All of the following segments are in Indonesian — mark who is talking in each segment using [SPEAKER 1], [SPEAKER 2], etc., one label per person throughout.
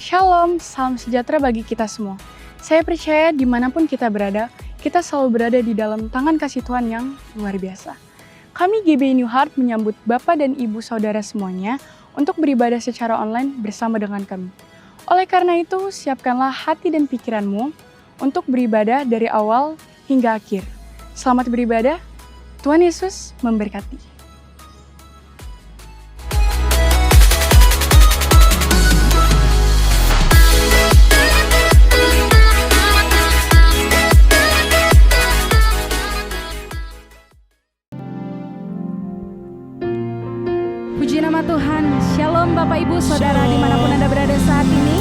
[SPEAKER 1] Shalom, salam sejahtera bagi kita semua. Saya percaya dimanapun kita berada, kita selalu berada di dalam tangan kasih Tuhan yang luar biasa. Kami GBI New Heart menyambut Bapak dan Ibu Saudara semuanya untuk beribadah secara online bersama dengan kami. Oleh karena itu, siapkanlah hati dan pikiranmu untuk beribadah dari awal hingga akhir. Selamat beribadah, Tuhan Yesus memberkati.
[SPEAKER 2] Puji nama Tuhan. Shalom Bapak Ibu Saudara dimanapun Anda berada saat ini.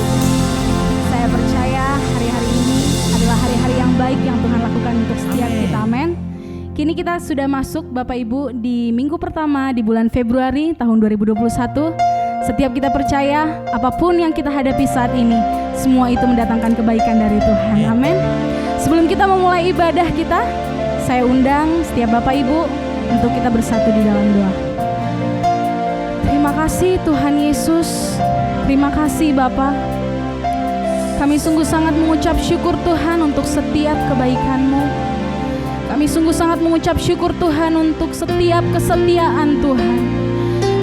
[SPEAKER 2] Saya percaya hari-hari ini adalah hari-hari yang baik yang Tuhan lakukan untuk setiap kita. Amin. Kini kita sudah masuk Bapak Ibu di minggu pertama di bulan Februari tahun 2021. Setiap kita percaya apapun yang kita hadapi saat ini, semua itu mendatangkan kebaikan dari Tuhan. Amin. Sebelum kita memulai ibadah kita, saya undang setiap Bapak Ibu untuk kita bersatu di dalam doa. Terima kasih Tuhan Yesus, terima kasih Bapa. Kami sungguh sangat mengucap syukur Tuhan untuk setiap kebaikan-Mu. Kami sungguh sangat mengucap syukur Tuhan untuk setiap kesetiaan Tuhan.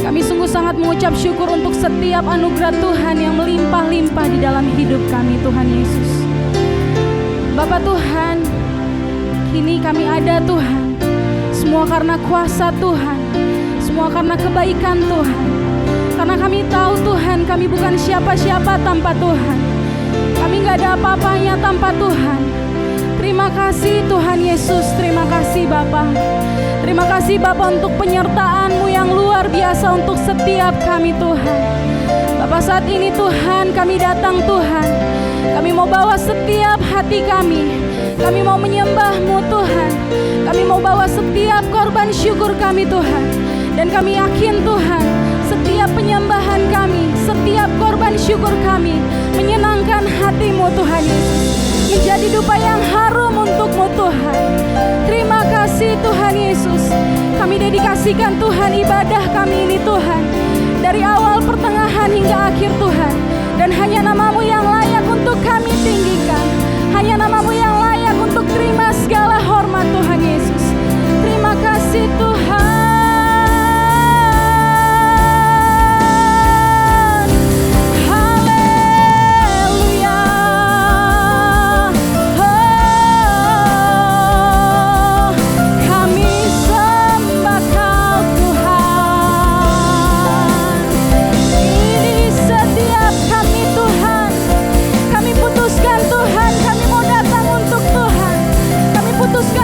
[SPEAKER 2] Kami sungguh sangat mengucap syukur untuk setiap anugerah Tuhan yang melimpah-limpah di dalam hidup kami Tuhan Yesus. Bapa Tuhan, kini kami ada Tuhan, semua karena kuasa Tuhan, semua karena kebaikan Tuhan. Karena kami tahu Tuhan, kami bukan siapa-siapa tanpa Tuhan. Kami gak ada apa-apanya tanpa Tuhan. Terima kasih Tuhan Yesus, terima kasih Bapa. Terima kasih Bapa untuk penyertaan-Mu yang luar biasa untuk setiap kami Tuhan. Bapa, saat ini Tuhan kami datang Tuhan. Kami mau bawa setiap hati kami. Kami mau menyembah-Mu Tuhan. Kami mau bawa setiap korban syukur kami Tuhan. Dan kami yakin Tuhan, setiap penyembahan kami, setiap korban syukur kami menyenangkan hati-Mu Tuhan Yesus, menjadi dupa yang harum untuk-Mu Tuhan. Terima kasih Tuhan Yesus. Kami dedikasikan Tuhan ibadah kami ini Tuhan, dari awal pertengahan hingga akhir Tuhan. Dan hanya nama-Mu yang layak untuk kami tinggikan, hanya nama-Mu yang layak untuk terima segala hormat Tuhan Yesus. Terima kasih Tuhan.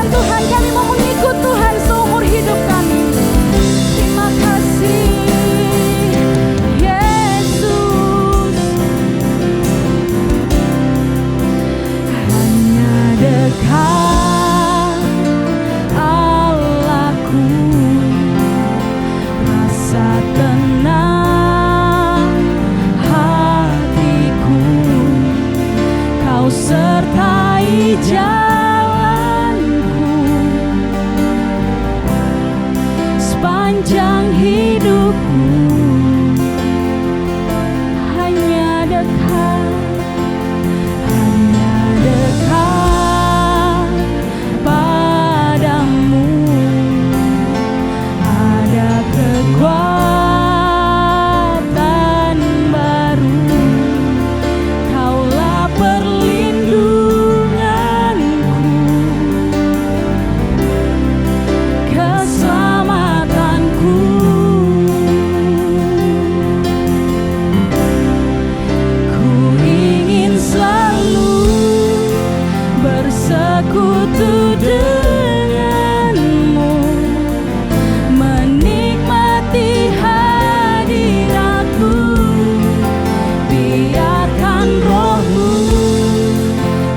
[SPEAKER 2] Tuhan, kami mau mengikut Tuhan seumur hidup kami. Terima kasih Yesus. Hanya dekat Allahku, rasa tenang hatiku. Kau sertai jalan sepanjang hidupku. Hanya dekat padamu ada kekuatan baru. Kaulah perlindunganku, keselamatanku. Ku ingin selalu bersekutu denganmu, menikmati hadiratmu. Biarkan Roh-Mu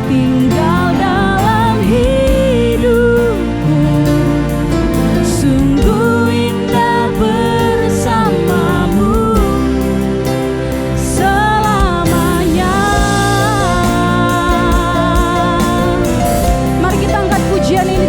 [SPEAKER 2] tinggal dalam hidupku. Sungguh indah bersamamu selamanya. Mari kita angkat pujian ini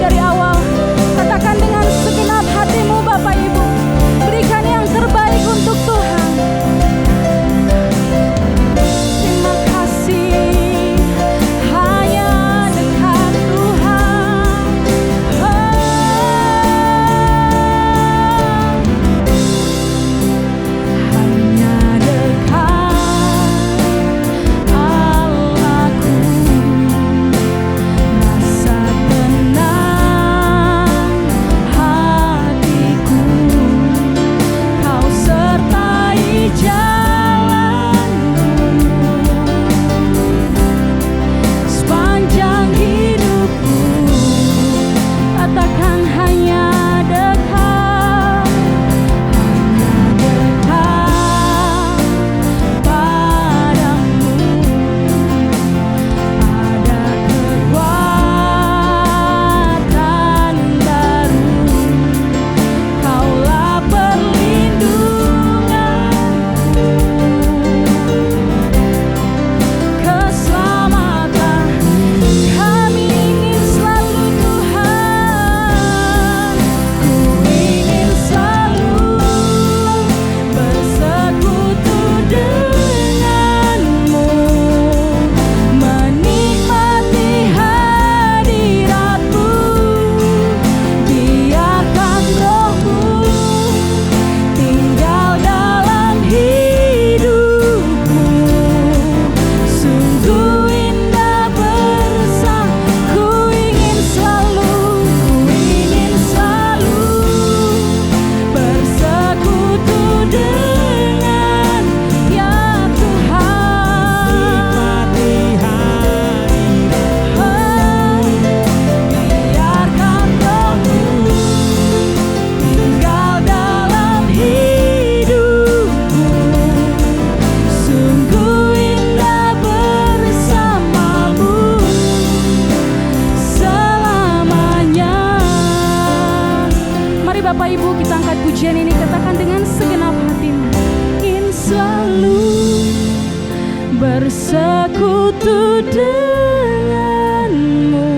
[SPEAKER 2] bersekutu denganmu,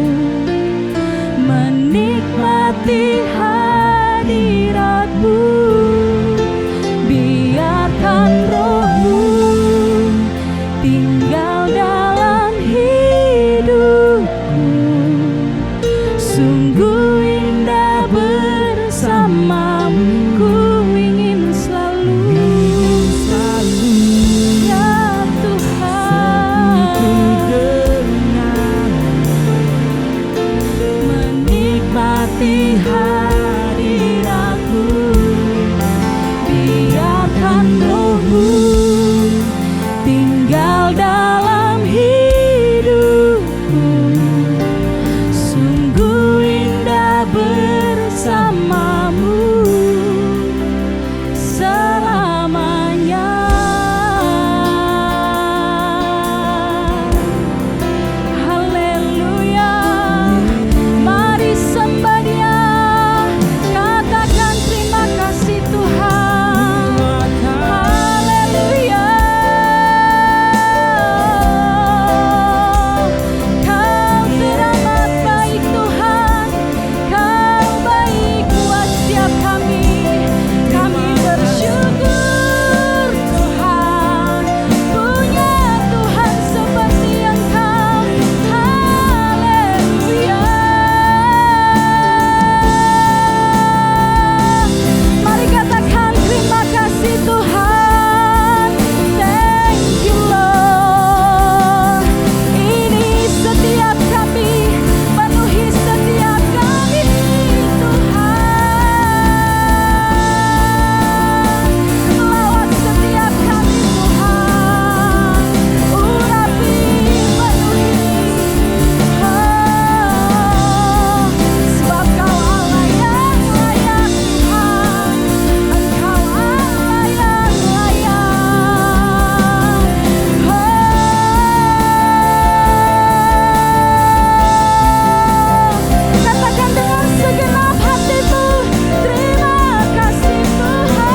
[SPEAKER 2] menikmati hadiratmu. Biarkan rohmu tinggal dalam hidupku, sungguh indah bersamamu. Ku ingin selalu ya Tuhan, menikmati hadiratmu. Biarkan rohmu tinggal dalam hidupku, sungguh indah bersamamu selamanya. Haleluya, mari sembah Dia, katakan terima kasih Tuhan. Haleluya, Kau teramat baik Tuhan, Kau baik buat setiap kami. Kami bersyukur Tuhan, punya Tuhan seperti Engkau. Haleluya, mari katakan terima kasih Tuhan. Thank you Lord. Ini setiap kami, penuhi setiap kami Tuhan. Lawat setiap kami Tuhan. Urapi, penuhi. Oh, sebab Kau Allah yang layak Tuhan. Engkau Allah yang layak. Katakan dengan segenap hatimu, terima kasih Tuhan.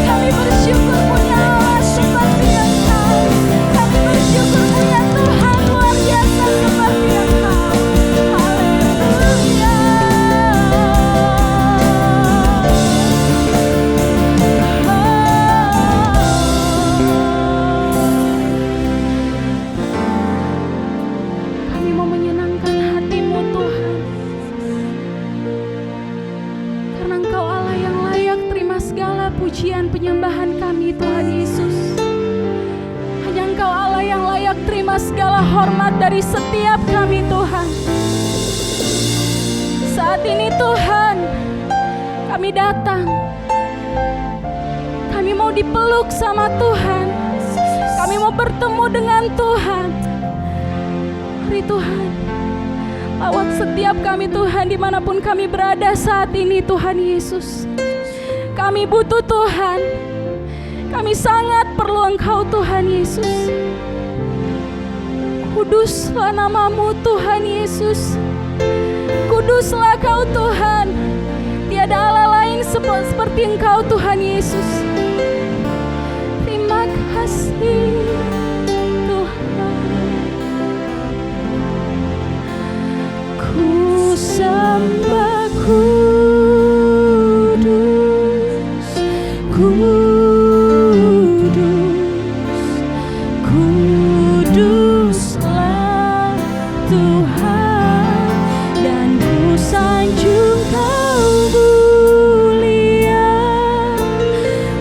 [SPEAKER 2] Kami bersyukur punya Allah seperti Engkau. Kami bersyukur punya Tuhan luar biasa seperti Engkau. Haleluya. Kami mau menyenangkan hati-Mu Tuhan, karena Engkau Allah yang layak terima segala pujian penyembahan kami Tuhan Yesus. Hanya Engkau Allah yang layak terima segala hormat dari setiap kami Tuhan. Saat ini Tuhan, kami datang, kami mau dipeluk sama Tuhan, kami mau bertemu dengan Tuhan. Mari Tuhan, lawat setiap kami Tuhan, dimanapun kami berada saat ini Tuhan Yesus. Kami butuh Tuhan, kami sangat perlu Engkau Tuhan Yesus. Kuduslah nama-Mu Tuhan Yesus, kuduslah Kau Tuhan. Tiada Allah lain seperti Engkau Tuhan Yesus. Terima kasih Tuhan. Ku sembah kudus, kudus, kuduslah Tuhan, dan ku sanjung Kau mulia,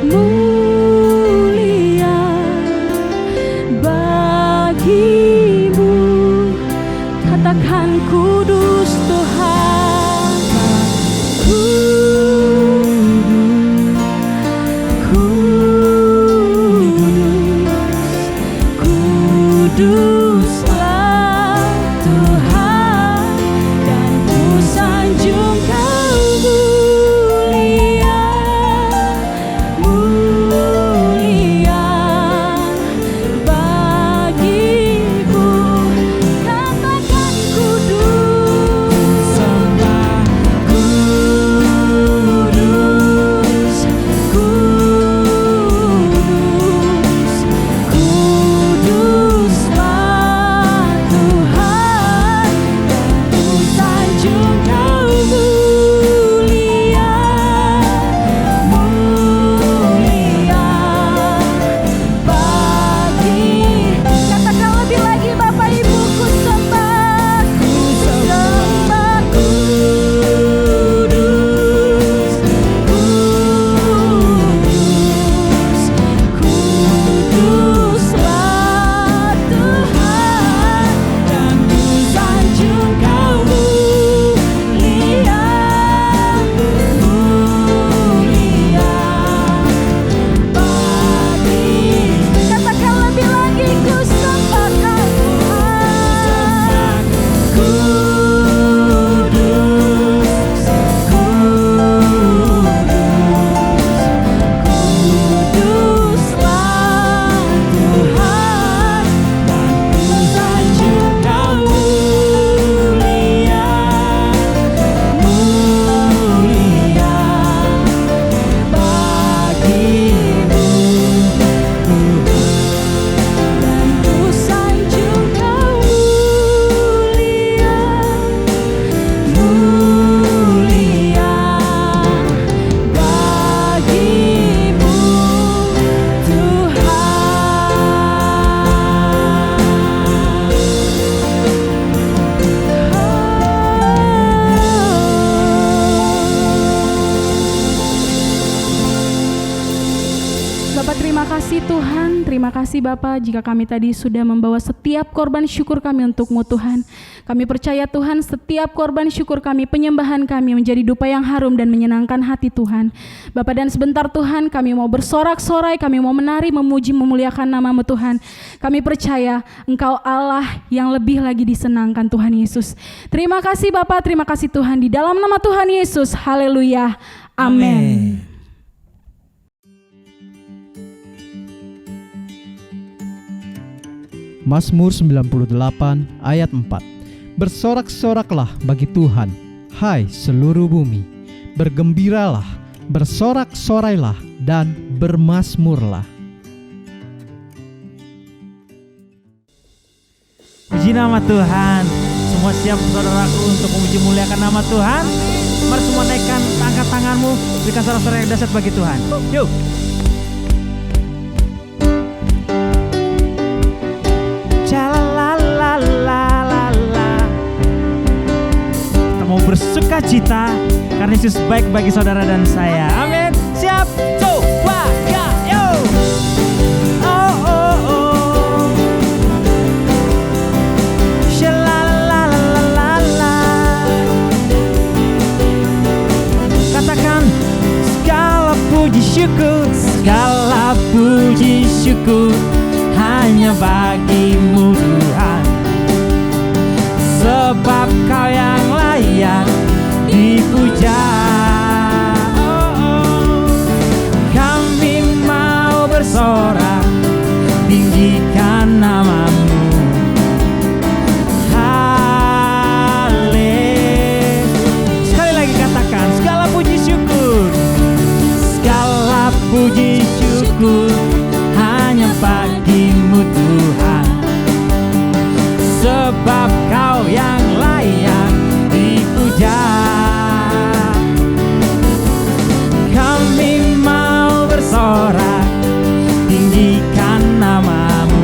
[SPEAKER 2] mulia. Bapak terima kasih Tuhan, terima kasih Bapak jika kami tadi sudah membawa setiap korban syukur kami untuk-Mu Tuhan. Kami percaya Tuhan setiap korban syukur kami, penyembahan kami menjadi dupa yang harum dan menyenangkan hati Tuhan. Bapak dan sebentar Tuhan kami mau bersorak-sorai, kami mau menari, memuji, memuliakan nama-Mu Tuhan. Kami percaya Engkau Allah yang lebih lagi disenangkan Tuhan Yesus. Terima kasih Bapak, terima kasih Tuhan di dalam nama Tuhan Yesus. Haleluya. Amin.
[SPEAKER 3] Mazmur 98 ayat 4. Bersorak-soraklah bagi Tuhan, hai seluruh bumi. Bergembiralah, bersorak-sorailah dan bermazmurlah.
[SPEAKER 4] Puji nama Tuhan. Semua siap saudaraku untuk memuji muliakan nama Tuhan? Mari semua naikkan, angkat tanganmu, berikan sorak-sorai yang dahsyat bagi Tuhan. Yuk. Kita mau bersuka cita karena Yesus baik bagi saudara dan saya. Amin. Siap? Coba, ya, yo. Oh, oh, oh. Shalalalalala. Katakan segala puji syukur hanya bagimu Tuhan, sebab Kau yang layak dipuja. Kami mau bersorak, tinggikan nama-Mu. Sekali lagi katakan segala puji syukur hanya bagimu Tuhan, sebab Kau yang layak dipuja. Kami mau bersorak, tinggikan nama-Mu.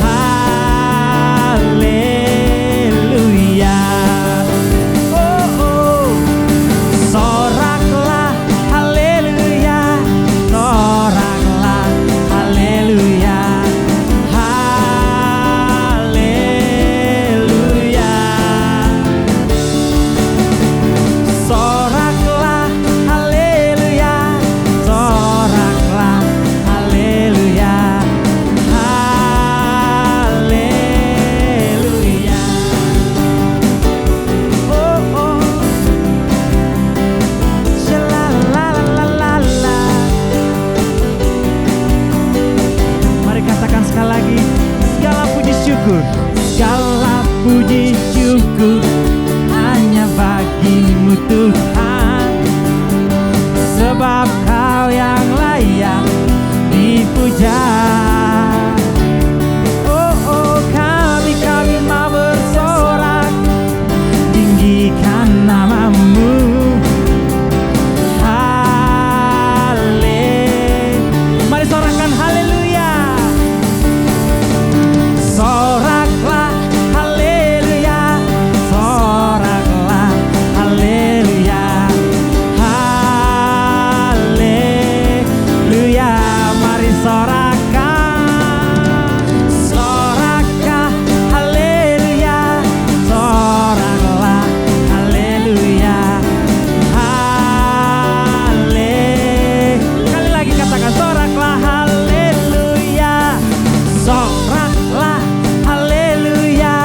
[SPEAKER 4] Haleluya. Oh, oh. Soraklah, haleluya. Soraklah, haleluya. Haleluya. Soraklah, haleluya. Soraklah, haleluya. Haleluya. Oh, oh. Shalalalalala. Mari katakan sekali lagi, segala puji syukur hanya bagimu Tuhan, sebab Kau yang layak dipuja. Oh, oh, kami mau bersorak, tinggikan nama-Mu. Mari sorakan haleluya. Soraklah, haleluya. Soraklah, haleluya. Haleluya. Mari sorakan. Soraklah, haleluya. Soraklah, haleluya. Sekali lagi katakan soraklah, haleluya. Soraklah, haleluya.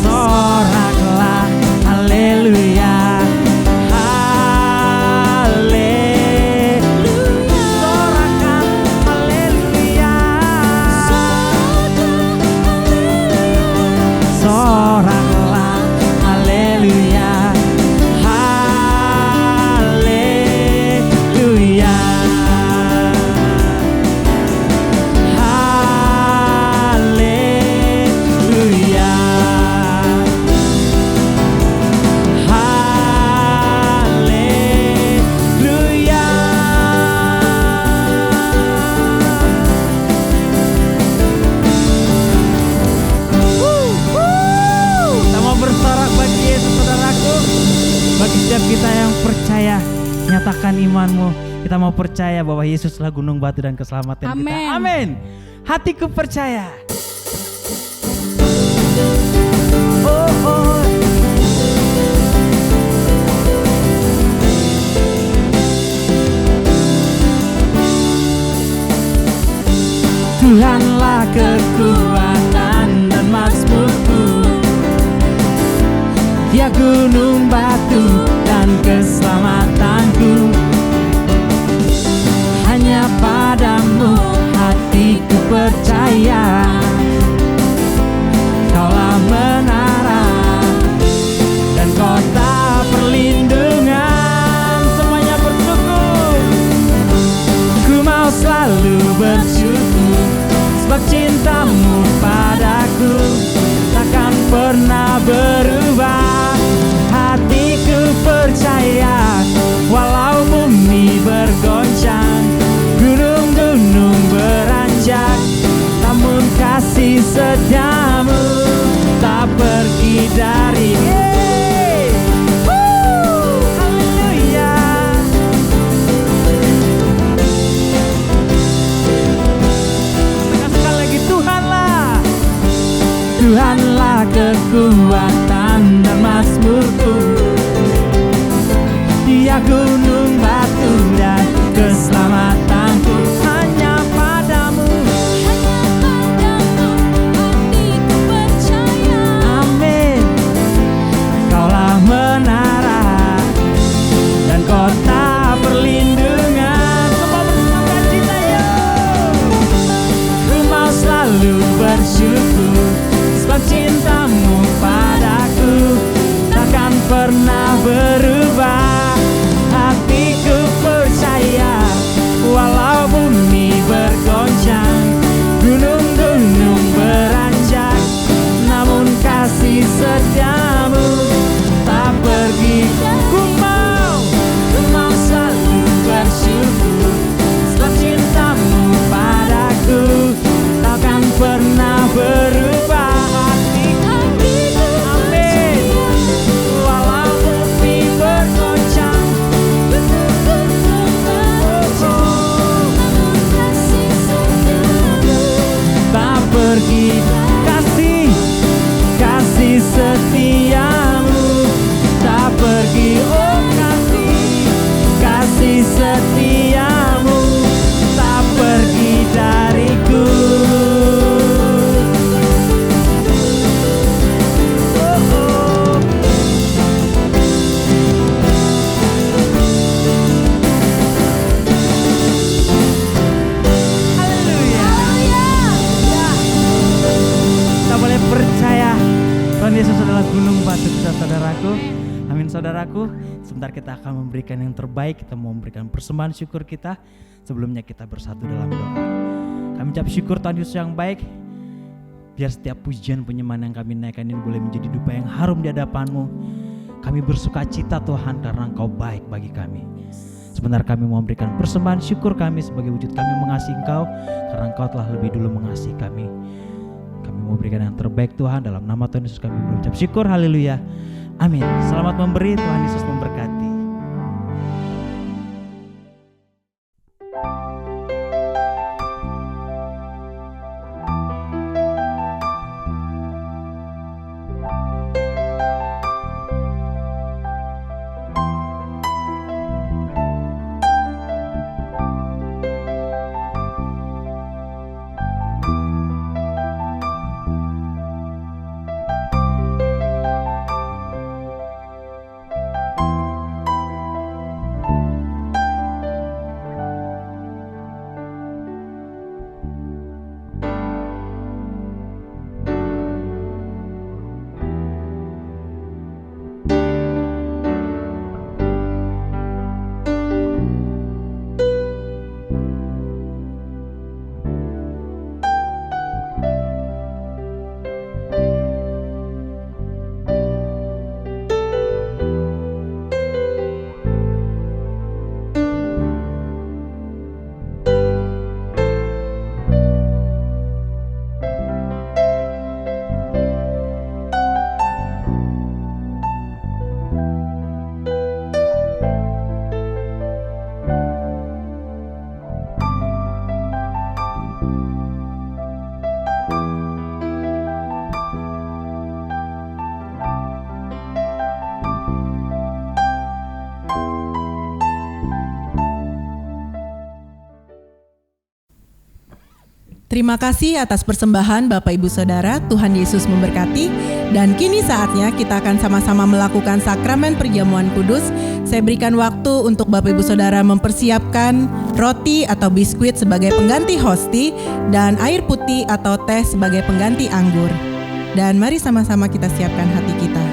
[SPEAKER 4] Soraklah, haleluya. Sorakan, haleluya. Soraklah, haleluya. Haleluya. Haleluya. Haleluya. Kita mau bersorak bagi Yesus saudaraku. Bagi setiap kita yang percaya, nyatakan imanmu. Kita mau percaya bahwa Yesuslah gunung batu dan keselamatan kita.
[SPEAKER 2] Amin.
[SPEAKER 4] Amin. Hatiku percaya. Oh, oh. Tuhanlah kekuatan dan mazmurku, Dia gunung batu dan keselamatanku. Hanya padamu hatiku percaya, Kaulah menara dan kota perlindungan. Semuanya bersyukur. Ku mau selalu bersyukur, sebab cintamu padaku takkan pernah berubah. Hatiku percaya, walau bumi bergoncang, gunung-gunung beranjak, namun kasih setiamu tak pergi dari. Haleluya. Sekali lagi, Tuhanlah kekuatan dan mazmurku, Dia gunung batu dan keselamatanku. Hanya padamu
[SPEAKER 2] hatiku percaya.
[SPEAKER 4] Amin. Kaulah menara dan kota perlindungan. Semua bersuka cita yuk. Ku mau selalu bersyukur, sebab cintamu padaku takkan pernah berubah. Hatiku percaya, walau bumi bergoncang, gunung-gunung beranjak, namun kasih setiamu tak pergi. Ku mau selalu bersyukur, sebab cintamu padaku takkan pernah berubah. Amin. Walau bumi bergoncang, tak pergi. Kasih setiamu tak pergi. Oh, kasih setiamu tak pergi dariku. Oh, oh. Haleluya. Kita boleh percaya Tuhan Yesus adalah gunung batu kita, saudaraku. Amin, saudaraku. Sebentar kita akan memberikan yang terbaik. Kita mau memberikan persembahan syukur kita. Sebelumnya kita bersatu dalam doa. Kami ucap syukur Tuhan Yesus yang baik. Biar setiap pujian penyembahan yang kami naikkan ini boleh menjadi dupa yang harum di hadapan-Mu. Kami bersuka cita Tuhan karena Engkau baik bagi kami. Sebentar kami mau memberikan persembahan syukur kami sebagai wujud kami mengasihi Engkau, karena Engkau telah lebih dulu mengasihi kami. Kami mau berikan yang terbaik Tuhan, dalam nama Tuhan Yesus kami berucap syukur. Haleluya. Amin. Selamat memberi, Tuhan Yesus memberkati.
[SPEAKER 5] Terima kasih atas persembahan Bapak Ibu Saudara, Tuhan Yesus memberkati. Dan kini saatnya kita akan sama-sama melakukan sakramen perjamuan kudus. Saya berikan waktu untuk Bapak Ibu Saudara mempersiapkan roti atau biskuit sebagai pengganti hosti dan air putih atau teh sebagai pengganti anggur. Dan mari sama-sama kita siapkan hati kita.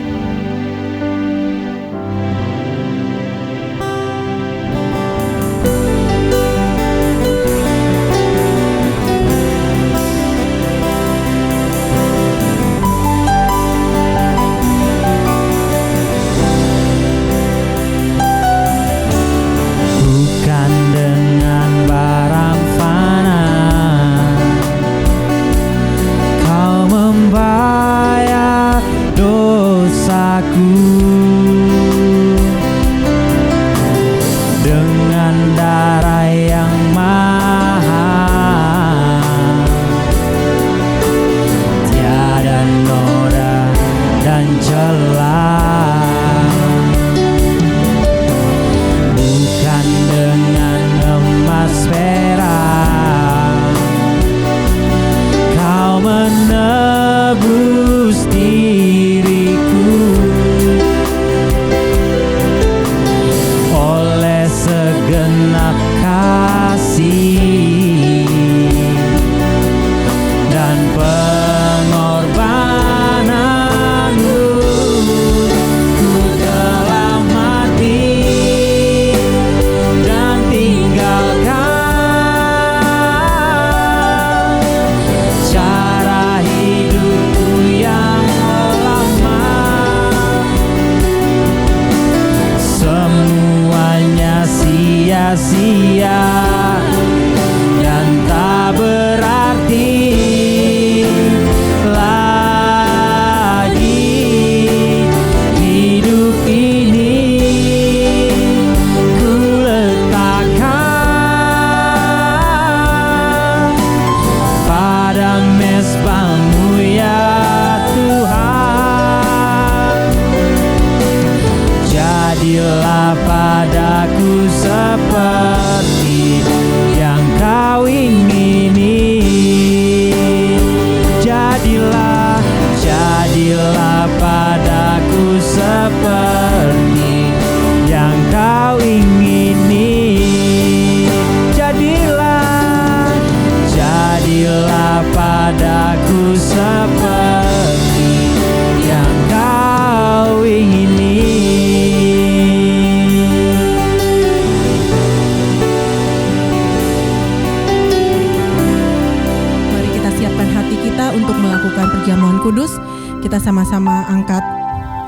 [SPEAKER 5] Kita sama-sama angkat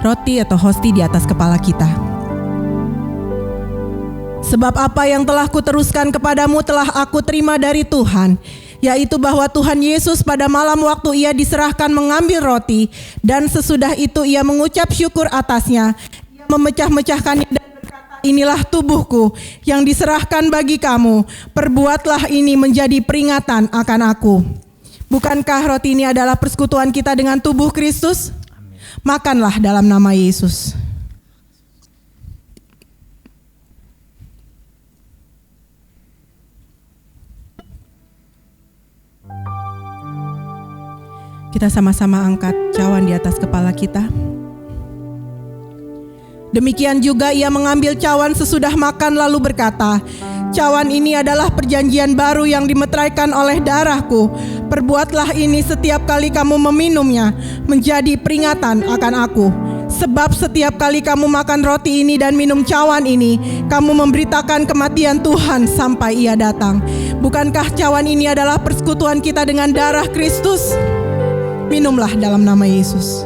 [SPEAKER 5] roti atau hosti di atas kepala kita. Sebab apa yang telah kuteruskan kepadamu telah aku terima dari Tuhan, yaitu bahwa Tuhan Yesus pada malam waktu ia diserahkan mengambil roti, dan sesudah itu ia mengucap syukur atasnya, ia memecah-mecahkannya dan berkata, inilah tubuhku yang diserahkan bagi kamu, perbuatlah ini menjadi peringatan akan aku. Bukankah roti ini adalah persekutuan kita dengan tubuh Kristus? Makanlah dalam nama Yesus. Kita sama-sama angkat cawan di atas kepala kita. Demikian juga ia mengambil cawan sesudah makan lalu berkata, cawan ini adalah perjanjian baru yang dimeteraikan oleh darahku. Perbuatlah ini setiap kali kamu meminumnya, menjadi peringatan akan aku. Sebab setiap kali kamu makan roti ini dan minum cawan ini, kamu memberitakan kematian Tuhan sampai ia datang. Bukankah cawan ini adalah persekutuan kita dengan darah Kristus? Minumlah dalam nama Yesus.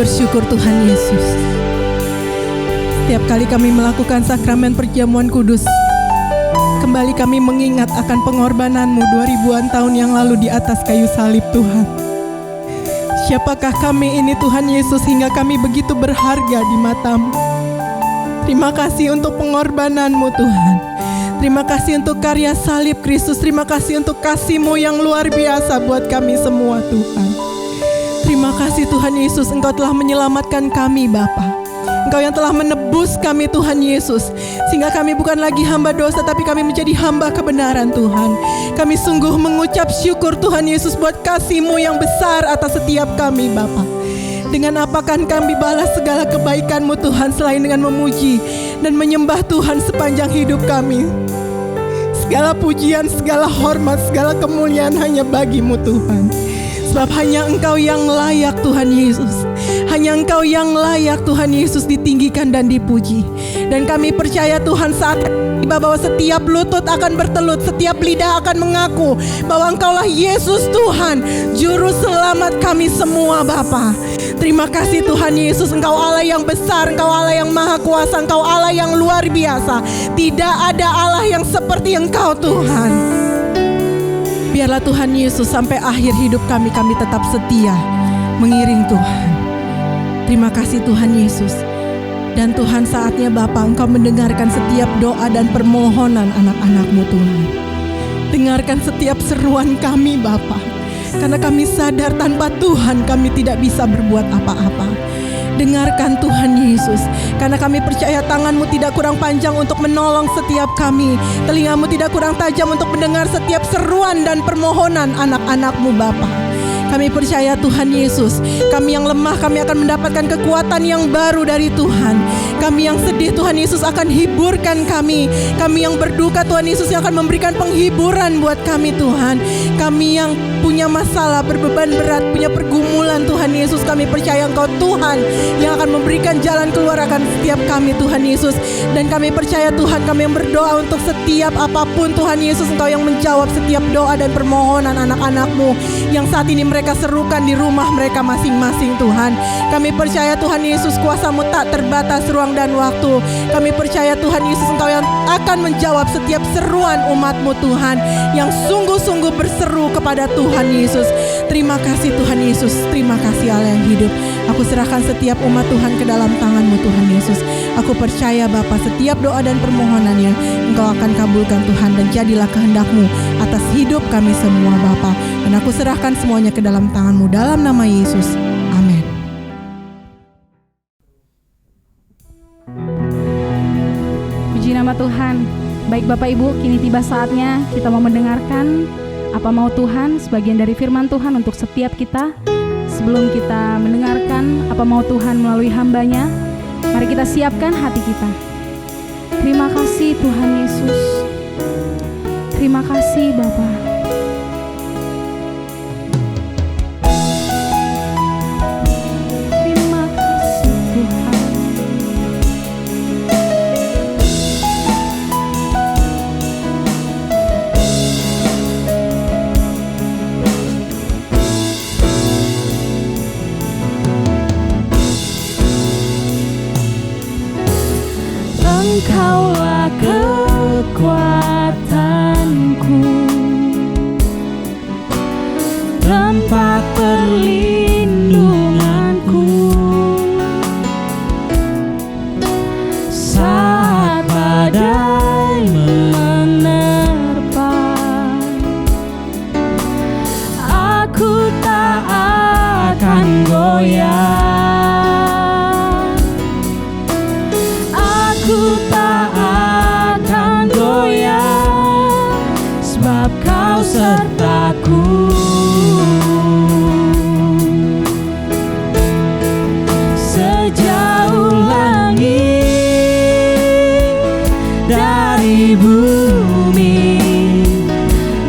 [SPEAKER 5] bersyukur Tuhan Yesus. Setiap kali kami melakukan sakramen perjamuan kudus, kembali kami mengingat akan pengorbanan-Mu 2000-an tahun yang lalu di atas kayu salib Tuhan. Siapakah kami ini Tuhan Yesus hingga kami begitu berharga di mata-Mu? Terima kasih untuk pengorbanan-Mu Tuhan. Terima kasih untuk karya salib Kristus. Terima kasih untuk kasih-Mu yang luar biasa buat kami semua Tuhan. Terima kasih Tuhan Yesus, Engkau telah menyelamatkan kami Bapa. Engkau yang telah menebus kami Tuhan Yesus, sehingga kami bukan lagi hamba dosa, tapi kami menjadi hamba kebenaran Tuhan. Kami sungguh mengucap syukur Tuhan Yesus buat kasih-Mu yang besar atas setiap kami Bapa. Dengan apakan kami balas segala kebaikan-Mu Tuhan, selain dengan memuji dan menyembah Tuhan sepanjang hidup kami. Segala pujian, segala hormat, segala kemuliaan hanya bagi-Mu Tuhan. Sebab hanya Engkau yang layak Tuhan Yesus. Hanya Engkau yang layak Tuhan Yesus ditinggikan dan dipuji. Dan kami percaya Tuhan saat tiba bahwa setiap lutut akan bertelut, setiap lidah akan mengaku bahwa Engkaulah Yesus Tuhan, Juru Selamat kami semua Bapa. Terima kasih Tuhan Yesus, Engkau Allah yang besar, Engkau Allah yang maha kuasa, Engkau Allah yang luar biasa. Tidak ada Allah yang seperti Engkau Tuhan. Biarlah Tuhan Yesus sampai akhir hidup kami tetap setia mengiring Tuhan. Terima kasih Tuhan Yesus. Dan Tuhan saatnya Bapa, Engkau mendengarkan setiap doa dan permohonan anak-anak-Mu Tuhan. Dengarkan setiap seruan kami Bapa. Karena kami sadar tanpa Tuhan kami tidak bisa berbuat apa-apa. Dengarkan Tuhan Yesus, karena kami percaya tangan-Mu tidak kurang panjang untuk menolong setiap kami. Telinga-Mu tidak kurang tajam untuk mendengar setiap seruan dan permohonan anak-anak-Mu Bapa. Kami percaya Tuhan Yesus, kami yang lemah kami akan mendapatkan kekuatan yang baru dari Tuhan. Kami yang sedih Tuhan Yesus akan hiburkan kami. Kami yang berduka Tuhan Yesus yang akan memberikan penghiburan buat kami Tuhan. Kami yang punya masalah, berbeban berat, punya pergumulan Tuhan Yesus, kami percaya Engkau Tuhan yang akan memberikan jalan keluar akan setiap kami Tuhan Yesus. Dan kami percaya Tuhan, kami yang berdoa untuk setiap apapun Tuhan Yesus, Engkau yang menjawab setiap doa dan permohonan anak-anak-Mu yang saat ini mereka serukan di rumah mereka masing-masing Tuhan. Kami percaya Tuhan Yesus, kuasa-Mu tak terbatas ruang dan waktu. Kami percaya Tuhan Yesus, Engkau yang akan menjawab setiap seruan umat-Mu Tuhan yang sungguh-sungguh berseru kepada Tuhan Yesus. Terima kasih Tuhan Yesus, terima kasih Allah yang hidup. Aku serahkan setiap umat Tuhan ke dalam tangan-Mu Tuhan Yesus. Aku percaya Bapa, setiap doa dan permohonannya Engkau akan kabulkan Tuhan, dan jadilah kehendak-Mu atas hidup kami semua Bapa. Dan aku serahkan semuanya ke dalam tangan-Mu dalam nama Yesus. Amin.
[SPEAKER 2] Puji nama Tuhan. Baik Bapak Ibu, kini tiba saatnya kita mau mendengarkan apa mau Tuhan, sebagian dari firman Tuhan untuk setiap kita. Sebelum kita mendengarkan apa mau Tuhan melalui hamba-Nya, mari kita siapkan hati kita. Terima kasih Tuhan Yesus. Terima kasih Bapa. Terima kasih Tuhan.
[SPEAKER 6] Engkaulah kekuatanku, tempat perlindunganku saat badai menerpa. Aku tak akan goyah. Aku tak akan goyah, sebab Kau sertaku. Sejauh langit dari bumi,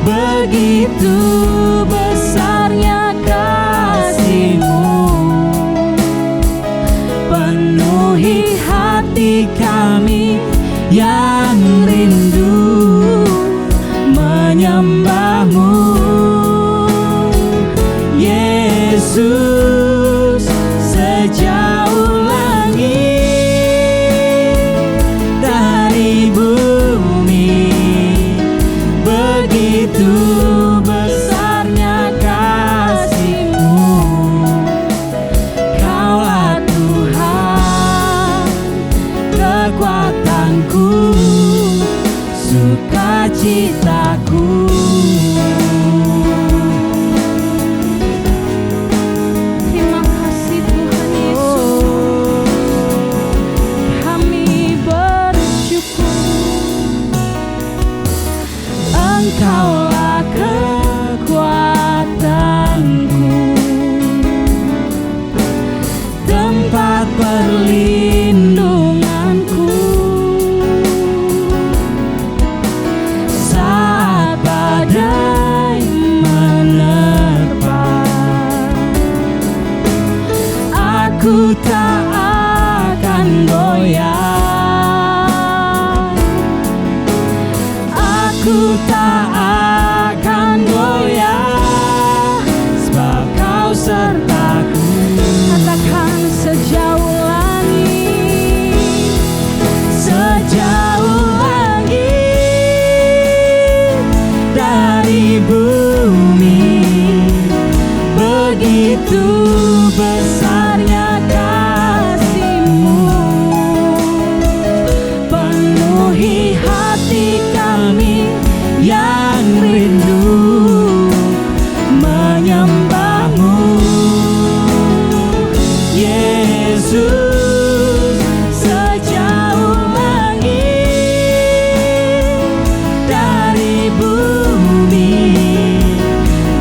[SPEAKER 6] begitu besarnya kasih-Mu. Penuhi hati kami yang rindu menyembah-Mu, Yesus. Sejak sukacitaku.
[SPEAKER 2] Terima kasih Tuhan Yesus. Kami bersyukur.
[SPEAKER 6] Engkaulah kekuatanku, tempat perlindunganku saat badai menerpa. Aku tak akan goyah, aku tak akan goyah, sebab Kau sertaku.
[SPEAKER 2] Katakan sejauh langit,
[SPEAKER 6] Sejauh langit dari bumi, begitu besarnya kasih-Mu, penuhi hati kami yang rindu menyembah-Mu. Yesus, sejauh langit dari bumi,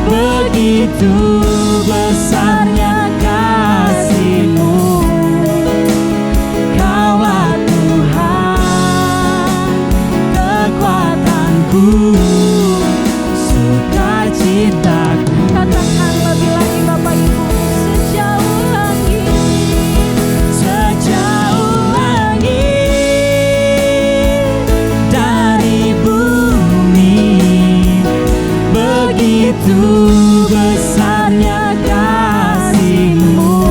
[SPEAKER 6] begitu besarnya kasih-Mu. Kaulah Tuhan, kekuatanku, sukacitaku.
[SPEAKER 2] katakan lebih lagi Bapak Ibu. Sejauh langit,
[SPEAKER 6] Sejauh langit dari bumi, begitu besarnya kasih-Mu,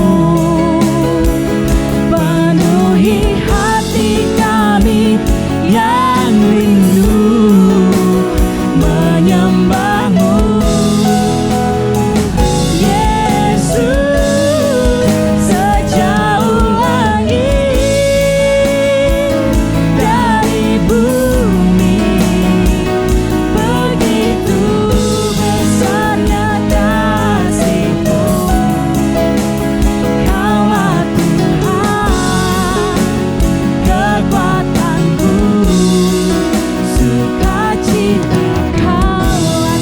[SPEAKER 6] penuhi hati kami yang rindu menyembah-Mu. Yesus, sejauh langit dari bumi, begitu besarnya kasih-Mu. Kaulah Tuhan, kekuatanku, sukacita.
[SPEAKER 2] Kaulah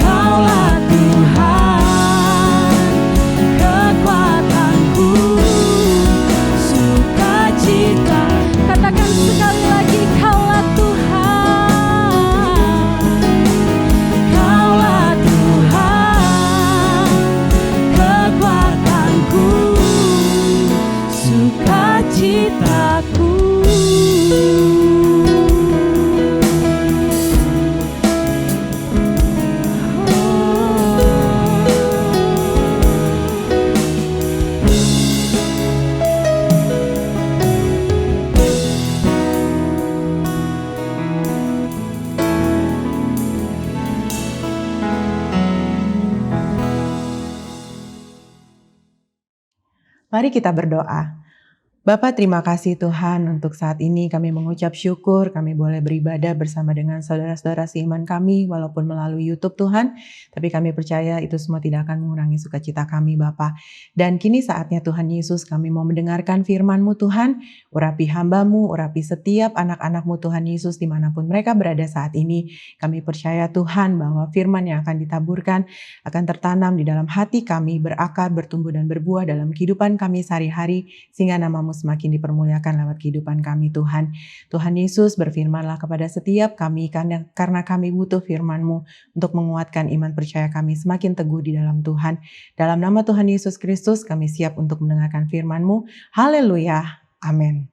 [SPEAKER 6] Kaulah Tuhan, kekuatanku, sukacita.
[SPEAKER 2] Katakan sekali lagi, Kaulah Tuhan.
[SPEAKER 6] Kaulah Tuhan, kekuatanku, sukacitaku.
[SPEAKER 7] Mari kita berdoa. Bapa, terima kasih Tuhan untuk saat ini kami mengucap syukur, kami boleh beribadah bersama dengan saudara-saudara seiman kami walaupun melalui YouTube Tuhan, tapi kami percaya itu semua tidak akan mengurangi sukacita kami Bapa. Dan kini saatnya Tuhan Yesus kami mau mendengarkan firman-Mu Tuhan, urapi hamba-Mu, urapi setiap anak-anak-Mu Tuhan Yesus dimanapun mereka berada saat ini. Kami percaya Tuhan bahwa firman yang akan ditaburkan akan tertanam di dalam hati kami, berakar, bertumbuh dan berbuah dalam kehidupan kami sehari-hari, sehingga nama-Mu semakin dipermuliakan lewat kehidupan kami Tuhan. Tuhan Yesus, berfirmanlah kepada setiap kami karena kami butuh firman-Mu untuk menguatkan iman percaya kami semakin teguh di dalam Tuhan. Dalam nama Tuhan Yesus Kristus kami siap untuk mendengarkan firman-Mu. Haleluya. Amin.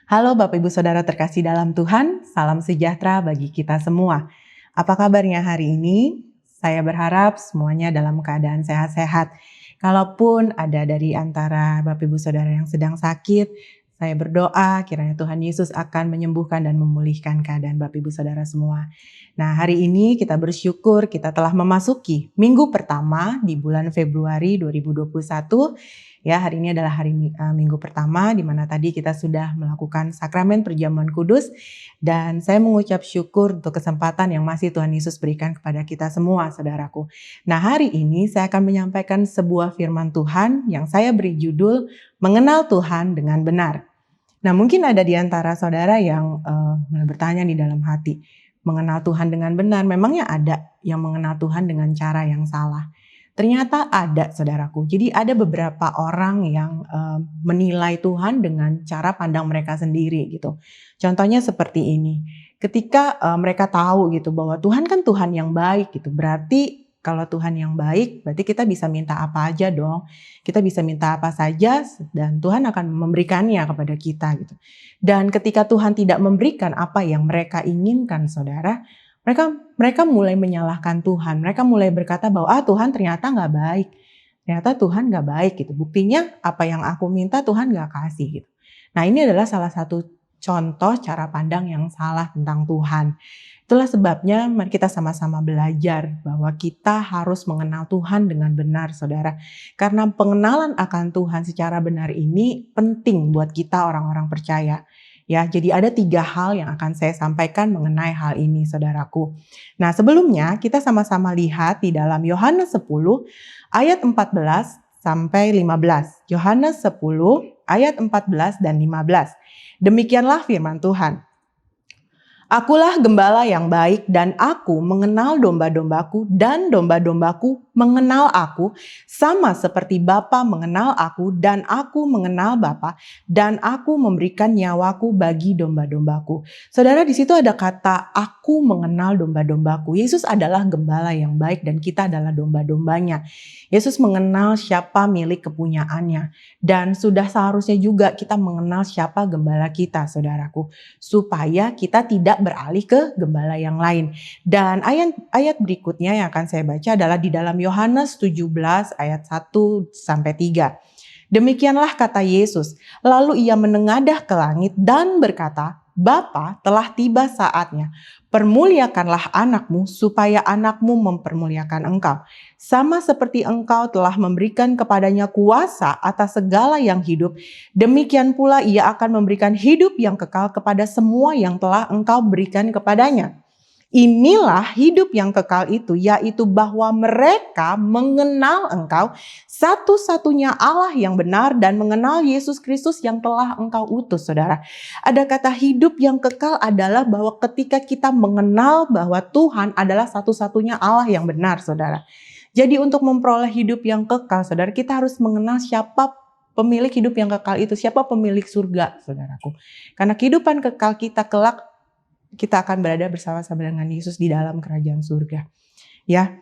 [SPEAKER 7] Halo Bapak Ibu Saudara terkasih dalam Tuhan, salam sejahtera bagi kita semua. Apa kabarnya hari ini? Saya berharap semuanya dalam keadaan sehat-sehat. Kalaupun ada dari antara Bapak Ibu Saudara yang sedang sakit, saya berdoa kiranya Tuhan Yesus akan menyembuhkan dan memulihkan keadaan Bapak Ibu Saudara semua. Nah, hari ini kita bersyukur kita telah memasuki minggu pertama di bulan Februari 2021, Ya, hari ini adalah hari minggu pertama di mana tadi kita sudah melakukan sakramen perjamuan kudus dan saya mengucap syukur untuk kesempatan yang masih Tuhan Yesus berikan kepada kita semua, saudaraku. Nah, hari ini saya akan menyampaikan sebuah firman Tuhan yang saya beri judul Mengenal Tuhan dengan Benar. Nah, mungkin ada di antara saudara yang bertanya di dalam hati, mengenal Tuhan dengan benar, memangnya ada yang mengenal Tuhan dengan cara yang salah? Ternyata ada, saudaraku. Jadi ada beberapa orang yang menilai Tuhan dengan cara pandang mereka sendiri gitu. Contohnya seperti ini. Ketika mereka tahu gitu bahwa Tuhan kan Tuhan yang baik gitu. Berarti kalau Tuhan yang baik, berarti kita bisa minta apa aja dong. Kita bisa minta apa saja dan Tuhan akan memberikannya kepada kita gitu. Dan ketika Tuhan tidak memberikan apa yang mereka inginkan, saudara, mereka mulai menyalahkan Tuhan. Mereka mulai berkata bahwa Tuhan ternyata nggak baik. Ternyata Tuhan nggak baik gitu. Buktinya apa yang aku minta Tuhan nggak kasih gitu. Nah, ini adalah salah satu contoh cara pandang yang salah tentang Tuhan. Itulah sebabnya mari kita sama-sama belajar bahwa kita harus mengenal Tuhan dengan benar, saudara. Karena pengenalan akan Tuhan secara benar ini penting buat kita orang-orang percaya. Ya, jadi ada 3 hal yang akan saya sampaikan mengenai hal ini, saudaraku. Nah, sebelumnya kita sama-sama lihat di dalam Yohanes 10 ayat 14 sampai 15. Yohanes 10 ayat 14 dan 15. Demikianlah firman Tuhan. Akulah gembala yang baik dan aku mengenal domba-dombaku dan domba-dombaku mengenal aku sama seperti Bapa mengenal aku dan aku mengenal Bapa dan aku memberikan nyawaku bagi domba-dombaku. Saudara, di situ ada kata aku mengenal domba-dombaku. Yesus adalah gembala yang baik dan kita adalah domba-dombanya. Yesus mengenal siapa milik kepunyaannya dan sudah seharusnya juga kita mengenal siapa gembala kita, saudaraku, supaya kita tidak beralih ke gembala yang lain. Dan ayat berikutnya yang akan saya baca adalah di dalam Yohanes 17 ayat 1 sampai 3. Demikianlah kata Yesus, lalu ia menengadah ke langit dan berkata, Bapa, telah tiba saatnya. Permuliakanlah anakmu supaya anakmu mempermuliakan engkau. Sama seperti engkau telah memberikan kepadanya kuasa atas segala yang hidup, demikian pula ia akan memberikan hidup yang kekal kepada semua yang telah engkau berikan kepadanya. Inilah hidup yang kekal itu, yaitu bahwa mereka mengenal engkau satu-satunya Allah yang benar dan mengenal Yesus Kristus yang telah engkau utus, saudara. Ada kata hidup yang kekal adalah bahwa ketika kita mengenal bahwa Tuhan adalah satu-satunya Allah yang benar, saudara. Jadi untuk memperoleh hidup yang kekal, saudara, kita harus mengenal siapa pemilik hidup yang kekal itu, siapa pemilik surga, saudaraku. Karena kehidupan kekal kita kelak, kita akan berada bersama-sama dengan Yesus di dalam kerajaan surga. Ya,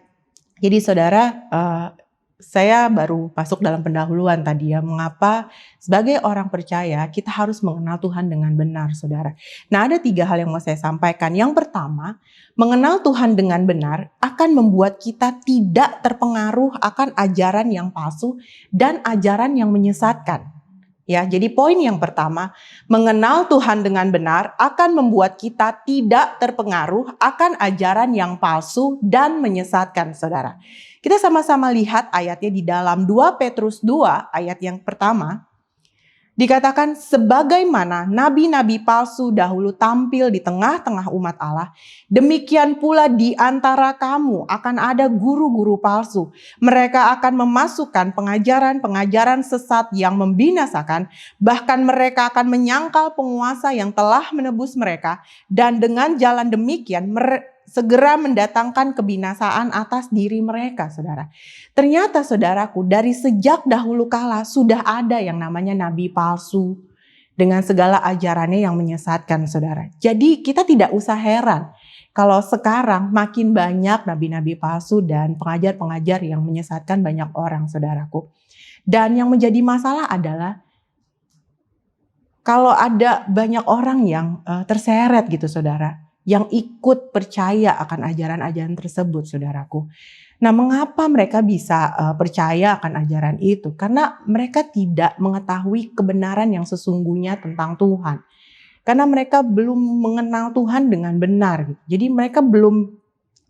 [SPEAKER 7] jadi saudara, saya baru masuk dalam pendahuluan tadi ya, mengapa sebagai orang percaya kita harus mengenal Tuhan dengan benar, saudara. Nah, ada 3 hal yang mau saya sampaikan. Yang pertama, mengenal Tuhan dengan benar akan membuat kita tidak terpengaruh akan ajaran yang palsu dan ajaran yang menyesatkan. Ya, jadi poin yang pertama, mengenal Tuhan dengan benar akan membuat kita tidak terpengaruh akan ajaran yang palsu dan menyesatkan, saudara. Kita sama-sama lihat ayatnya di dalam 2 Petrus 2 ayat yang pertama. Dikatakan sebagaimana nabi-nabi palsu dahulu tampil di tengah-tengah umat Allah, demikian pula di antara kamu akan ada guru-guru palsu. Mereka akan memasukkan pengajaran-pengajaran sesat yang membinasakan, bahkan mereka akan menyangkal penguasa yang telah menebus mereka, dan dengan jalan demikian segera mendatangkan kebinasaan atas diri mereka, saudara. Ternyata, saudaraku, dari sejak dahulu kala sudah ada yang namanya nabi palsu dengan segala ajarannya yang menyesatkan, saudara. Jadi kita tidak usah heran kalau sekarang makin banyak nabi-nabi palsu dan pengajar-pengajar yang menyesatkan banyak orang, saudaraku. Dan yang menjadi masalah adalah kalau ada banyak orang yang terseret gitu, saudara, yang ikut percaya akan ajaran-ajaran tersebut, saudaraku. Nah, mengapa mereka bisa percaya akan ajaran itu? Karena mereka tidak mengetahui kebenaran yang sesungguhnya tentang Tuhan. Karena mereka belum mengenal Tuhan dengan benar. Jadi mereka belum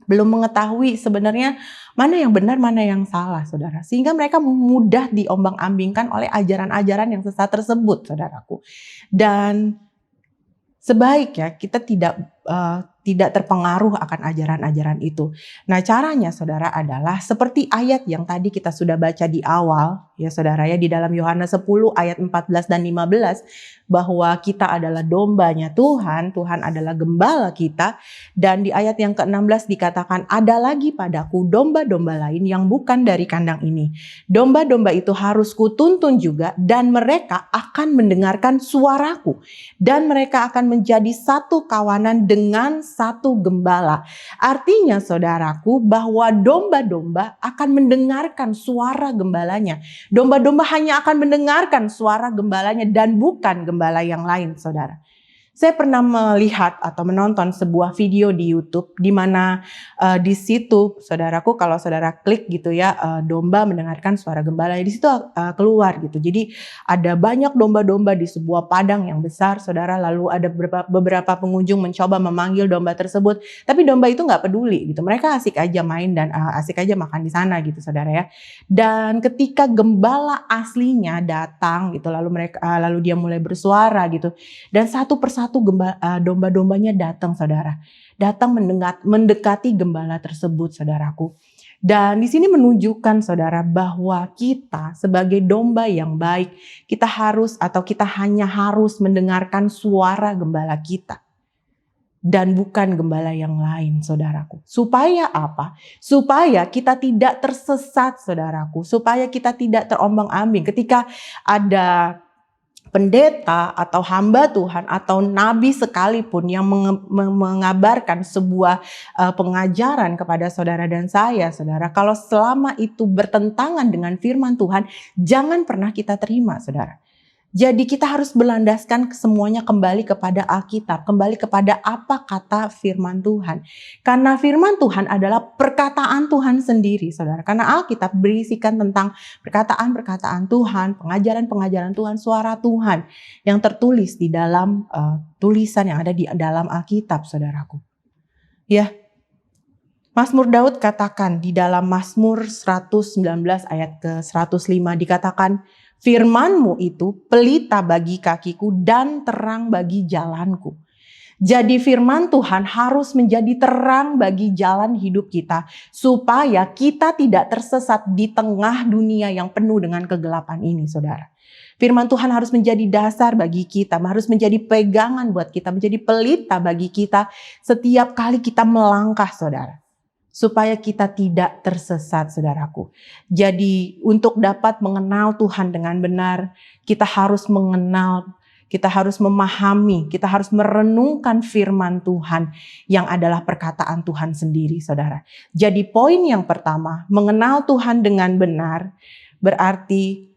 [SPEAKER 7] belum mengetahui sebenarnya mana yang benar, mana yang salah, saudara. Sehingga mereka mudah diombang-ambingkan oleh ajaran-ajaran yang sesat tersebut, saudaraku. Dan sebaiknya kita tidak terpengaruh akan ajaran-ajaran itu. Nah, caranya saudara adalah seperti ayat yang tadi kita sudah baca di awal, ya saudara ya, di dalam Yohanes 10 ayat 14 dan 15, bahwa kita adalah dombanya Tuhan, Tuhan adalah gembala kita. Dan di ayat yang ke-16 dikatakan, ada lagi padaku domba-domba lain yang bukan dari kandang ini. Domba-domba itu harus kutuntun juga, dan mereka akan mendengarkan suaraku. Dan mereka akan menjadi satu kawanan dengan satu gembala. Artinya saudaraku, bahwa domba-domba akan mendengarkan suara gembalanya. Domba-domba hanya akan mendengarkan suara gembalanya dan bukan gembala yang lain, saudara. Saya pernah melihat atau menonton sebuah video di YouTube di mana di situ, saudaraku, kalau saudara klik gitu ya, domba mendengarkan suara gembala, di situ keluar gitu. Jadi ada banyak domba-domba di sebuah padang yang besar, saudara. Lalu ada beberapa pengunjung mencoba memanggil domba tersebut, tapi domba itu nggak peduli gitu. Mereka asik aja main dan asik aja makan di sana gitu, saudara ya. Dan ketika gembala aslinya datang gitu, lalu dia mulai bersuara gitu, dan satu persatu domba-dombanya datang, saudara. Datang mendekati gembala tersebut, saudaraku. Dan di sini menunjukkan, saudara, bahwa kita sebagai domba yang baik, kita hanya harus mendengarkan suara gembala kita. Dan bukan gembala yang lain, saudaraku. Supaya apa? Supaya kita tidak tersesat, saudaraku. Supaya kita tidak terombang-ambing ketika ada pendeta atau hamba Tuhan atau nabi sekalipun yang mengabarkan sebuah pengajaran kepada saudara dan saya, saudara. Kalau selama itu bertentangan dengan firman Tuhan, jangan pernah kita terima, saudara. Jadi kita harus berlandaskan semuanya kembali kepada Alkitab, kembali kepada apa kata firman Tuhan. Karena firman Tuhan adalah perkataan Tuhan sendiri, saudara. Karena Alkitab berisikan tentang perkataan-perkataan Tuhan, pengajaran-pengajaran Tuhan, suara Tuhan yang tertulis di dalam tulisan yang ada di dalam Alkitab, saudaraku. Ya, Mazmur Daud katakan di dalam Mazmur 119 ayat ke-105 dikatakan, firman-Mu itu pelita bagi kakiku dan terang bagi jalanku. Jadi firman Tuhan harus menjadi terang bagi jalan hidup kita, supaya kita tidak tersesat di tengah dunia yang penuh dengan kegelapan ini, saudara. Firman Tuhan harus menjadi dasar bagi kita, harus menjadi pegangan buat kita, menjadi pelita bagi kita setiap kali kita melangkah, saudara. Supaya kita tidak tersesat, saudaraku. Jadi untuk dapat mengenal Tuhan dengan benar, kita harus mengenal, kita harus memahami, kita harus merenungkan firman Tuhan yang adalah perkataan Tuhan sendiri, saudara. Jadi poin yang pertama, mengenal Tuhan dengan benar berarti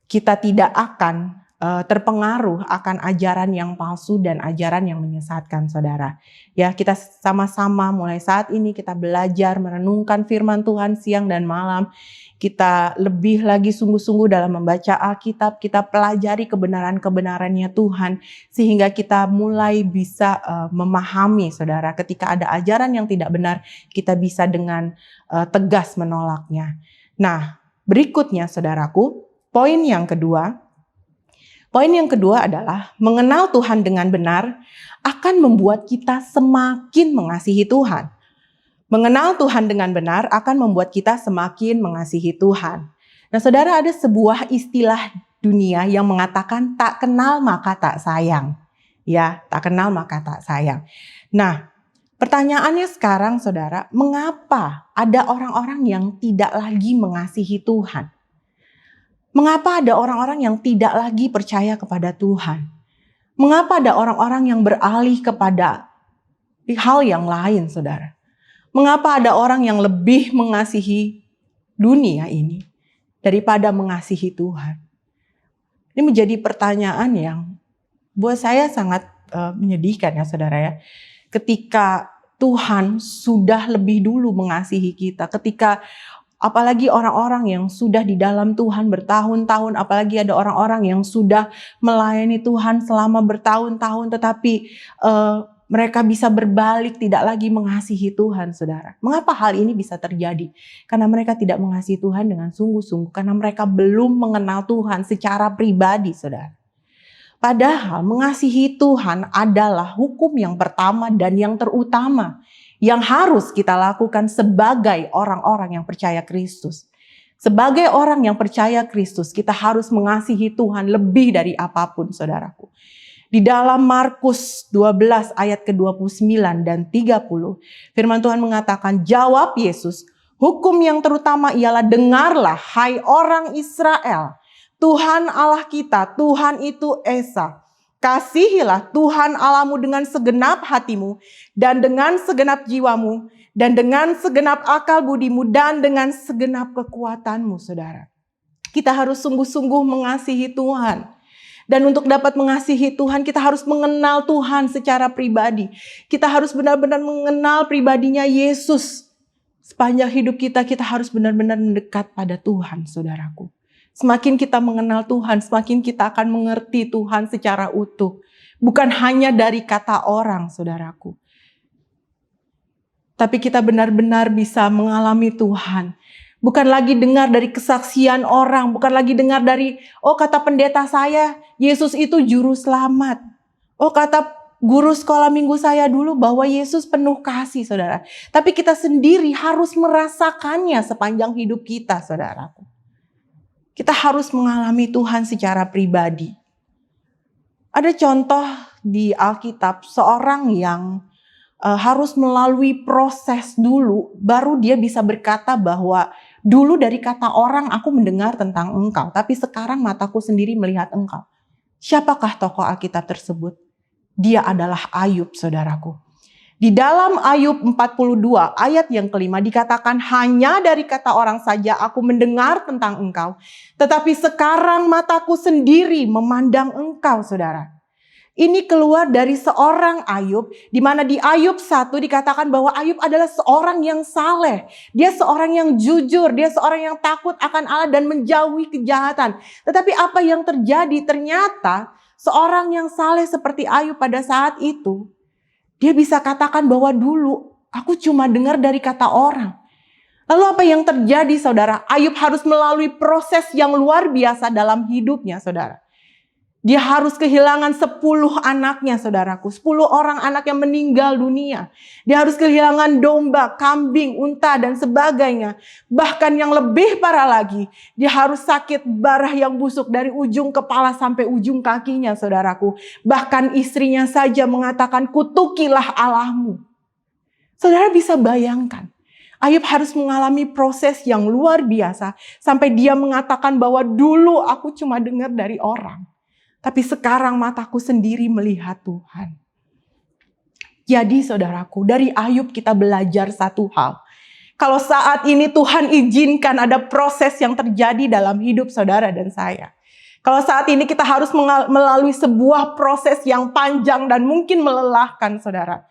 [SPEAKER 7] kita tidak akan terpengaruh akan ajaran yang palsu dan ajaran yang menyesatkan, saudara. Ya, kita sama-sama mulai saat ini kita belajar merenungkan firman Tuhan siang dan malam. Kita lebih lagi sungguh-sungguh dalam membaca Alkitab, kita pelajari kebenaran-kebenarannya Tuhan sehingga kita mulai bisa memahami, saudara, ketika ada ajaran yang tidak benar, kita bisa dengan tegas menolaknya. Nah, berikutnya, saudaraku, poin yang kedua adalah mengenal Tuhan dengan benar akan membuat kita semakin mengasihi Tuhan. Mengenal Tuhan dengan benar akan membuat kita semakin mengasihi Tuhan. Nah, saudara, ada sebuah istilah dunia yang mengatakan tak kenal maka tak sayang. Ya, tak kenal maka tak sayang. Nah, pertanyaannya sekarang, saudara, mengapa ada orang-orang yang tidak lagi mengasihi Tuhan? Mengapa ada orang-orang yang tidak lagi percaya kepada Tuhan? Mengapa ada orang-orang yang beralih kepada hal yang lain, saudara? Mengapa ada orang yang lebih mengasihi dunia ini daripada mengasihi Tuhan? Ini menjadi pertanyaan yang buat saya sangat menyedihkan, ya saudara ya. Ketika Tuhan sudah lebih dulu mengasihi kita, ketika apalagi orang-orang yang sudah di dalam Tuhan bertahun-tahun, apalagi ada orang-orang yang sudah melayani Tuhan selama bertahun-tahun, tetapi mereka bisa berbalik, tidak lagi mengasihi Tuhan, saudara. Mengapa hal ini bisa terjadi? Karena mereka tidak mengasihi Tuhan dengan sungguh-sungguh. Karena mereka belum mengenal Tuhan secara pribadi, saudara. Padahal mengasihi Tuhan adalah hukum yang pertama dan yang terutama yang harus kita lakukan sebagai orang-orang yang percaya Kristus. Sebagai orang yang percaya Kristus, kita harus mengasihi Tuhan lebih dari apapun, saudaraku. Di dalam Markus 12 ayat ke-29 dan 30, firman Tuhan mengatakan, jawab Yesus, hukum yang terutama ialah dengarlah hai orang Israel. Tuhan Allah kita, Tuhan itu Esa. Kasihilah Tuhan Allahmu dengan segenap hatimu dan dengan segenap jiwamu dan dengan segenap akal budimu dan dengan segenap kekuatanmu, saudara. Kita harus sungguh-sungguh mengasihi Tuhan. Dan untuk dapat mengasihi Tuhan, kita harus mengenal Tuhan secara pribadi. Kita harus benar-benar mengenal pribadinya Yesus. Sepanjang hidup kita harus benar-benar mendekat pada Tuhan, saudaraku. Semakin kita mengenal Tuhan, semakin kita akan mengerti Tuhan secara utuh. Bukan hanya dari kata orang, saudaraku. Tapi kita benar-benar bisa mengalami Tuhan. Bukan lagi dengar dari kesaksian orang, bukan lagi dengar dari, oh kata pendeta saya, Yesus itu juru selamat. Oh kata guru sekolah minggu saya dulu bahwa Yesus penuh kasih, saudara. Tapi kita sendiri harus merasakannya sepanjang hidup kita, saudaraku. Kita harus mengalami Tuhan secara pribadi. Ada contoh di Alkitab, seorang yang harus melalui proses dulu, baru dia bisa berkata bahwa dulu dari kata orang aku mendengar tentang engkau, tapi sekarang mataku sendiri melihat engkau. Siapakah tokoh Alkitab tersebut? Dia adalah Ayub, saudaraku. Di dalam Ayub 42 ayat yang kelima dikatakan, hanya dari kata orang saja aku mendengar tentang engkau, tetapi sekarang mataku sendiri memandang engkau, saudara. Ini keluar dari seorang Ayub, di mana di Ayub 1 dikatakan bahwa Ayub adalah seorang yang saleh. Dia seorang yang jujur, dia seorang yang takut akan Allah dan menjauhi kejahatan. Tetapi apa yang terjadi? Ternyata seorang yang saleh seperti Ayub pada saat itu, dia bisa katakan bahwa dulu aku cuma dengar dari kata orang. Lalu apa yang terjadi, saudara? Ayub harus melalui proses yang luar biasa dalam hidupnya, saudara. Dia harus kehilangan 10 anaknya, saudaraku. 10 orang anak yang meninggal dunia. Dia harus kehilangan domba, kambing, unta, dan sebagainya. Bahkan yang lebih parah lagi, dia harus sakit barah yang busuk dari ujung kepala sampai ujung kakinya, saudaraku. Bahkan istrinya saja mengatakan, kutukilah Allahmu. Saudara bisa bayangkan. Ayub harus mengalami proses yang luar biasa. Sampai dia mengatakan bahwa dulu aku cuma dengar dari orang. Tapi sekarang mataku sendiri melihat Tuhan. Jadi saudaraku, dari Ayub kita belajar satu hal. Kalau saat ini Tuhan izinkan ada proses yang terjadi dalam hidup saudara dan saya. Kalau saat ini kita harus melalui sebuah proses yang panjang dan mungkin melelahkan, saudara.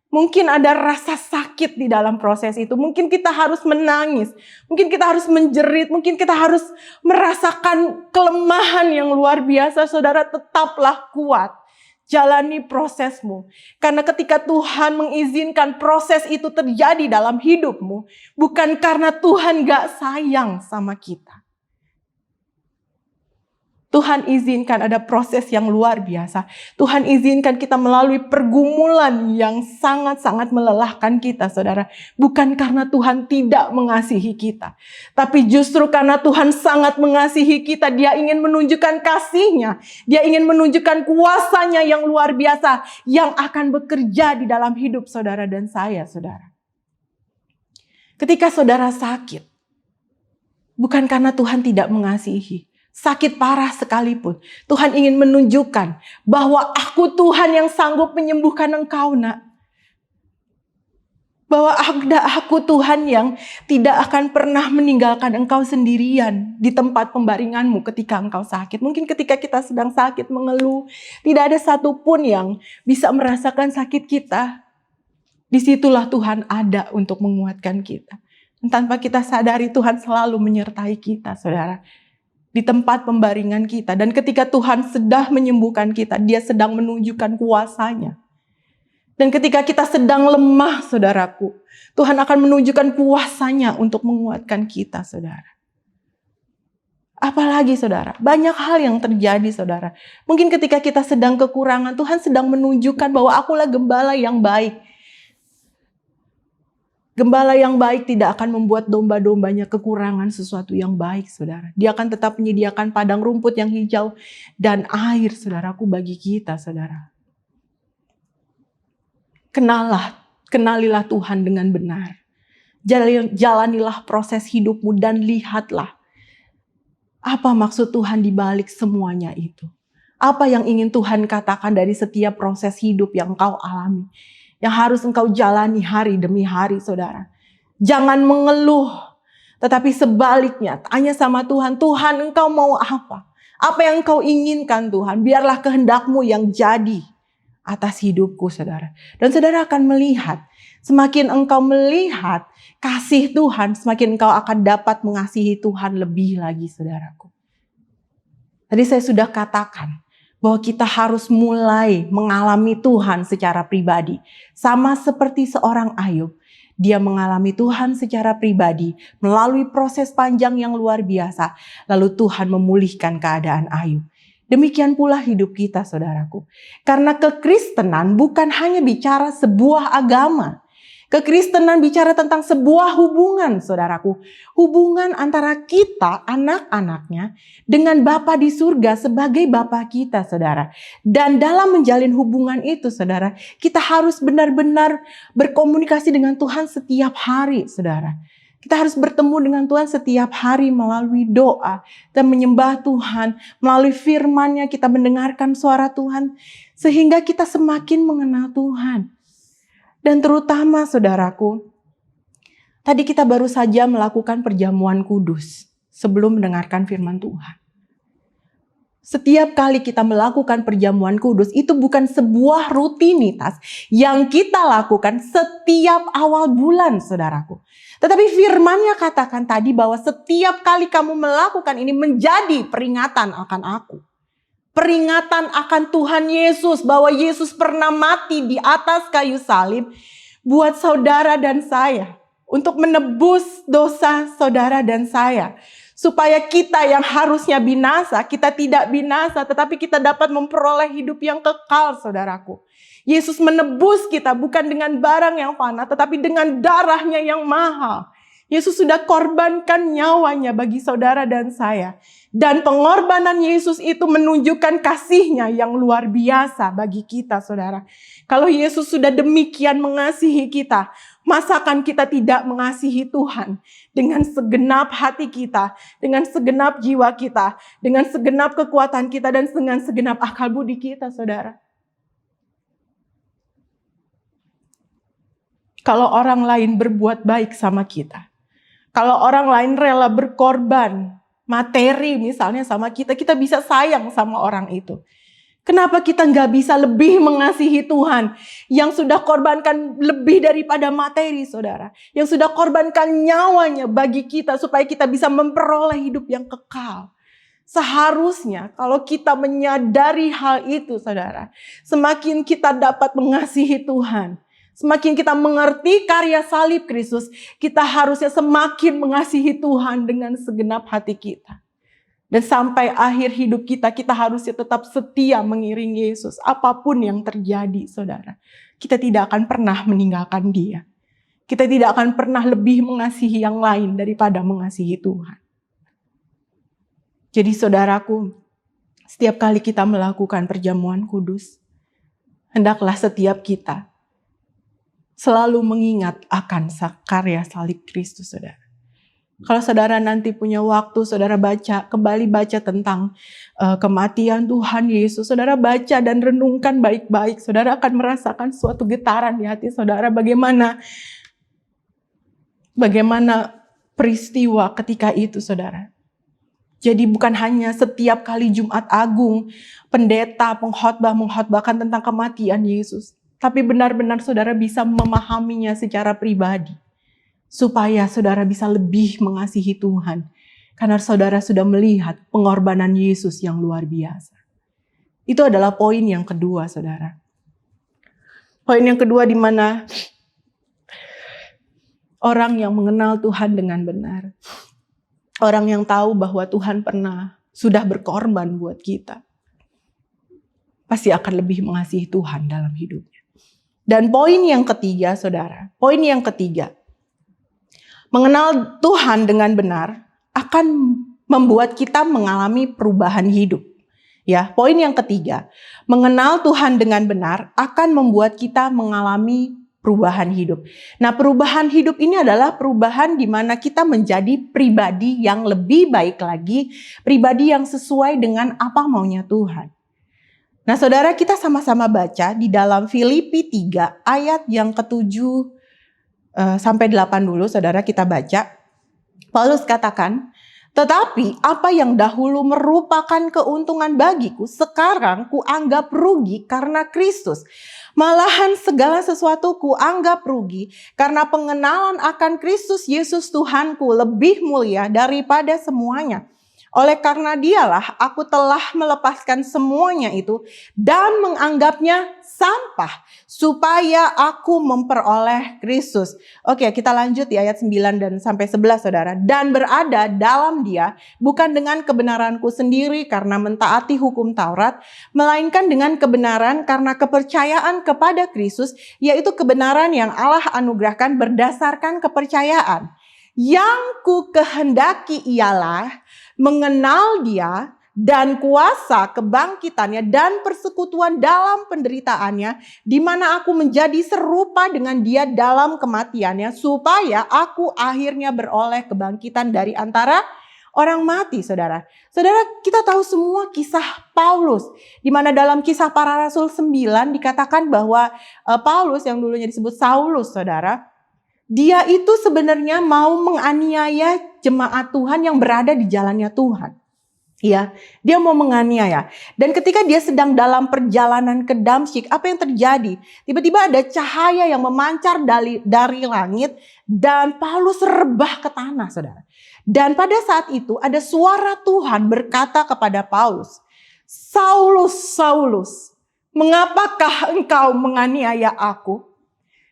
[SPEAKER 7] Mungkin ada rasa sakit di dalam proses itu. Mungkin kita harus menangis. Mungkin kita harus menjerit. Mungkin kita harus merasakan kelemahan yang luar biasa. Saudara, tetaplah kuat. Jalani prosesmu. Karena ketika Tuhan mengizinkan proses itu terjadi dalam hidupmu, bukan karena Tuhan gak sayang sama kita. Tuhan izinkan ada proses yang luar biasa. Tuhan izinkan kita melalui pergumulan yang sangat-sangat melelahkan kita, saudara. Bukan karena Tuhan tidak mengasihi kita. Tapi justru karena Tuhan sangat mengasihi kita. Dia ingin menunjukkan kasih-Nya. Dia ingin menunjukkan kuasa-Nya yang luar biasa. Yang akan bekerja di dalam hidup saudara dan saya, saudara. Ketika saudara sakit, bukan karena Tuhan tidak mengasihi. Sakit parah sekalipun, Tuhan ingin menunjukkan bahwa aku Tuhan yang sanggup menyembuhkan engkau, nak. Bahwa aku Tuhan yang tidak akan pernah meninggalkan engkau sendirian di tempat pembaringanmu ketika engkau sakit. Mungkin ketika kita sedang sakit mengeluh, tidak ada satupun yang bisa merasakan sakit kita. Disitulah Tuhan ada untuk menguatkan kita. Tanpa kita sadari Tuhan selalu menyertai kita, saudara. Di tempat pembaringan kita. Dan ketika Tuhan sedang menyembuhkan kita, Dia sedang menunjukkan kuasa-Nya. Dan ketika kita sedang lemah, saudaraku, Tuhan akan menunjukkan kuasa-Nya untuk menguatkan kita, saudara. Apalagi saudara, banyak hal yang terjadi saudara. Mungkin ketika kita sedang kekurangan, Tuhan sedang menunjukkan bahwa akulah gembala yang baik. Gembala yang baik tidak akan membuat domba-dombanya kekurangan sesuatu yang baik saudara. Dia akan tetap menyediakan padang rumput yang hijau dan air saudaraku bagi kita saudara. Kenalilah Tuhan dengan benar. Jalanilah proses hidupmu dan lihatlah apa maksud Tuhan di balik semuanya itu. Apa yang ingin Tuhan katakan dari setiap proses hidup yang engkau alami. Yang harus engkau jalani hari demi hari saudara. Jangan mengeluh. Tetapi sebaliknya tanya sama Tuhan. Tuhan engkau mau apa? Apa yang engkau inginkan Tuhan? Biarlah kehendak-Mu yang jadi atas hidupku saudara. Dan saudara akan melihat. Semakin engkau melihat kasih Tuhan, semakin engkau akan dapat mengasihi Tuhan lebih lagi saudaraku. Tadi saya sudah katakan bahwa kita harus mulai mengalami Tuhan secara pribadi. Sama seperti seorang Ayub. Dia mengalami Tuhan secara pribadi melalui proses panjang yang luar biasa. Lalu Tuhan memulihkan keadaan Ayub. Demikian pula hidup kita saudaraku. Karena kekristenan bukan hanya bicara sebuah agama. Kekristenan bicara tentang sebuah hubungan saudaraku. Hubungan antara kita anak-anaknya dengan Bapa di surga sebagai Bapa kita saudara. Dan dalam menjalin hubungan itu saudara, kita harus benar-benar berkomunikasi dengan Tuhan setiap hari saudara. Kita harus bertemu dengan Tuhan setiap hari melalui doa dan menyembah Tuhan. Melalui firman-Nya kita mendengarkan suara Tuhan sehingga kita semakin mengenal Tuhan. Dan terutama saudaraku, tadi kita baru saja melakukan perjamuan kudus sebelum mendengarkan firman Tuhan. Setiap kali kita melakukan perjamuan kudus, itu bukan sebuah rutinitas yang kita lakukan setiap awal bulan saudaraku. Tetapi firman-Nya katakan tadi bahwa setiap kali kamu melakukan ini menjadi peringatan akan aku. Peringatan akan Tuhan Yesus bahwa Yesus pernah mati di atas kayu salib buat saudara dan saya. Untuk menebus dosa saudara dan saya. Supaya kita yang harusnya binasa, kita tidak binasa, tetapi kita dapat memperoleh hidup yang kekal, saudaraku. Yesus menebus kita bukan dengan barang yang fana, tetapi dengan darahnya yang mahal. Yesus sudah korbankan nyawanya bagi saudara dan saya. Dan pengorbanan Yesus itu menunjukkan kasih-Nya yang luar biasa bagi kita, saudara. Kalau Yesus sudah demikian mengasihi kita, masakan kita tidak mengasihi Tuhan dengan segenap hati kita, dengan segenap jiwa kita, dengan segenap kekuatan kita, dan dengan segenap akal budi kita, saudara. Kalau orang lain berbuat baik sama kita, kalau orang lain rela berkorban, materi misalnya sama kita, kita bisa sayang sama orang itu. Kenapa kita nggak bisa lebih mengasihi Tuhan yang sudah korbankan lebih daripada materi, saudara? Yang sudah korbankan nyawanya bagi kita supaya kita bisa memperoleh hidup yang kekal. Seharusnya kalau kita menyadari hal itu, saudara, semakin kita dapat mengasihi Tuhan, semakin kita mengerti karya salib Kristus, kita harusnya semakin mengasihi Tuhan dengan segenap hati kita. Dan sampai akhir hidup kita, kita harusnya tetap setia mengiringi Yesus. Apapun yang terjadi, saudara. Kita tidak akan pernah meninggalkan Dia. Kita tidak akan pernah lebih mengasihi yang lain daripada mengasihi Tuhan. Jadi saudaraku, setiap kali kita melakukan perjamuan kudus, hendaklah setiap kita selalu mengingat akan karya salib Kristus, saudara. Kalau saudara nanti punya waktu, saudara kembali baca tentang kematian Tuhan Yesus. Saudara baca dan renungkan baik-baik. Saudara akan merasakan suatu getaran di hati saudara. Bagaimana peristiwa ketika itu, saudara. Jadi bukan hanya setiap kali Jumat Agung, pendeta mengkhotbahkan tentang kematian Yesus. Tapi benar-benar saudara bisa memahaminya secara pribadi. Supaya saudara bisa lebih mengasihi Tuhan. Karena saudara sudah melihat pengorbanan Yesus yang luar biasa. Itu adalah poin yang kedua, saudara.
[SPEAKER 5] Poin yang kedua, di mana orang yang mengenal Tuhan dengan benar. Orang yang tahu bahwa Tuhan sudah berkorban buat kita. Pasti akan lebih mengasihi Tuhan dalam hidupnya. Dan poin yang ketiga, saudara. Poin yang ketiga. Mengenal Tuhan dengan benar akan membuat kita mengalami perubahan hidup. Ya, poin yang ketiga, mengenal Tuhan dengan benar akan membuat kita mengalami perubahan hidup. Nah, perubahan hidup ini adalah perubahan di mana kita menjadi pribadi yang lebih baik lagi, pribadi yang sesuai dengan apa maunya Tuhan. Nah, saudara, kita sama-sama baca di dalam Filipi 3 ayat yang ke-7 sampai 8 dulu, saudara, kita baca. Paulus katakan, "Tetapi apa yang dahulu merupakan keuntungan bagiku, sekarang kuanggap rugi karena Kristus. Malahan segala sesuatu kuanggap rugi karena pengenalan akan Kristus Yesus Tuhanku lebih mulia daripada semuanya. Oleh karena dialah aku telah melepaskan semuanya itu dan menganggapnya sampah supaya aku memperoleh Kristus." Oke, kita lanjut di ayat 9 dan sampai 11, saudara. "Dan berada dalam Dia bukan dengan kebenaranku sendiri karena mentaati hukum Taurat, melainkan dengan kebenaran karena kepercayaan kepada Kristus, yaitu kebenaran yang Allah anugerahkan berdasarkan kepercayaan. Yang ku kehendaki ialah mengenal Dia dan kuasa kebangkitannya dan persekutuan dalam penderitaannya, di mana aku menjadi serupa dengan Dia dalam kematiannya, supaya aku akhirnya beroleh kebangkitan dari antara orang mati." Saudara, kita tahu semua kisah Paulus, di mana dalam Kisah Para Rasul 9 dikatakan bahwa Paulus yang dulunya disebut Saulus, saudara, dia itu sebenarnya mau menganiaya jemaat Tuhan yang berada di jalannya Tuhan. Ya, dia mau menganiaya. Dan ketika dia sedang dalam perjalanan ke Damsyik, apa yang terjadi? Tiba-tiba ada cahaya yang memancar dari langit dan Paulus rebah ke tanah, saudara. Dan pada saat itu ada suara Tuhan berkata kepada Paulus, "Saulus, Saulus, mengapakah engkau menganiaya aku?"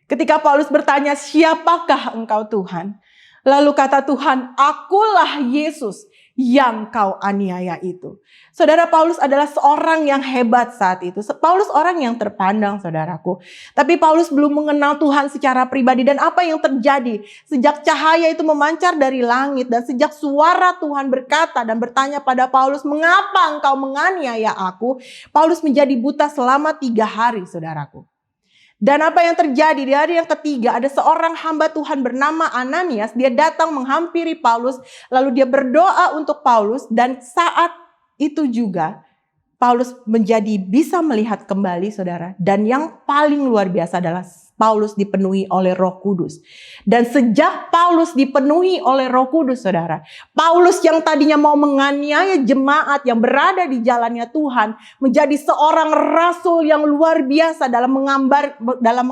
[SPEAKER 5] Ketika Paulus bertanya, "Siapakah engkau, Tuhan?" Lalu kata Tuhan, "Akulah Yesus yang kau aniaya itu." Saudara, Paulus adalah seorang yang hebat saat itu. Paulus orang yang terpandang, saudaraku. Tapi Paulus belum mengenal Tuhan secara pribadi. Dan apa yang terjadi? Sejak cahaya itu memancar dari langit dan sejak suara Tuhan berkata dan bertanya pada Paulus, "Mengapa engkau menganiaya aku?" Paulus menjadi buta selama 3 hari, saudaraku. Dan apa yang terjadi di hari yang ketiga, ada seorang hamba Tuhan bernama Ananias. Dia datang menghampiri Paulus, lalu dia berdoa untuk Paulus, dan saat itu juga Paulus menjadi bisa melihat kembali, saudara. Dan yang paling luar biasa adalah Paulus dipenuhi oleh Roh Kudus. Dan sejak Paulus dipenuhi oleh Roh Kudus, saudara, Paulus yang tadinya mau menganiaya jemaat yang berada di jalannya Tuhan, menjadi seorang rasul yang luar biasa dalam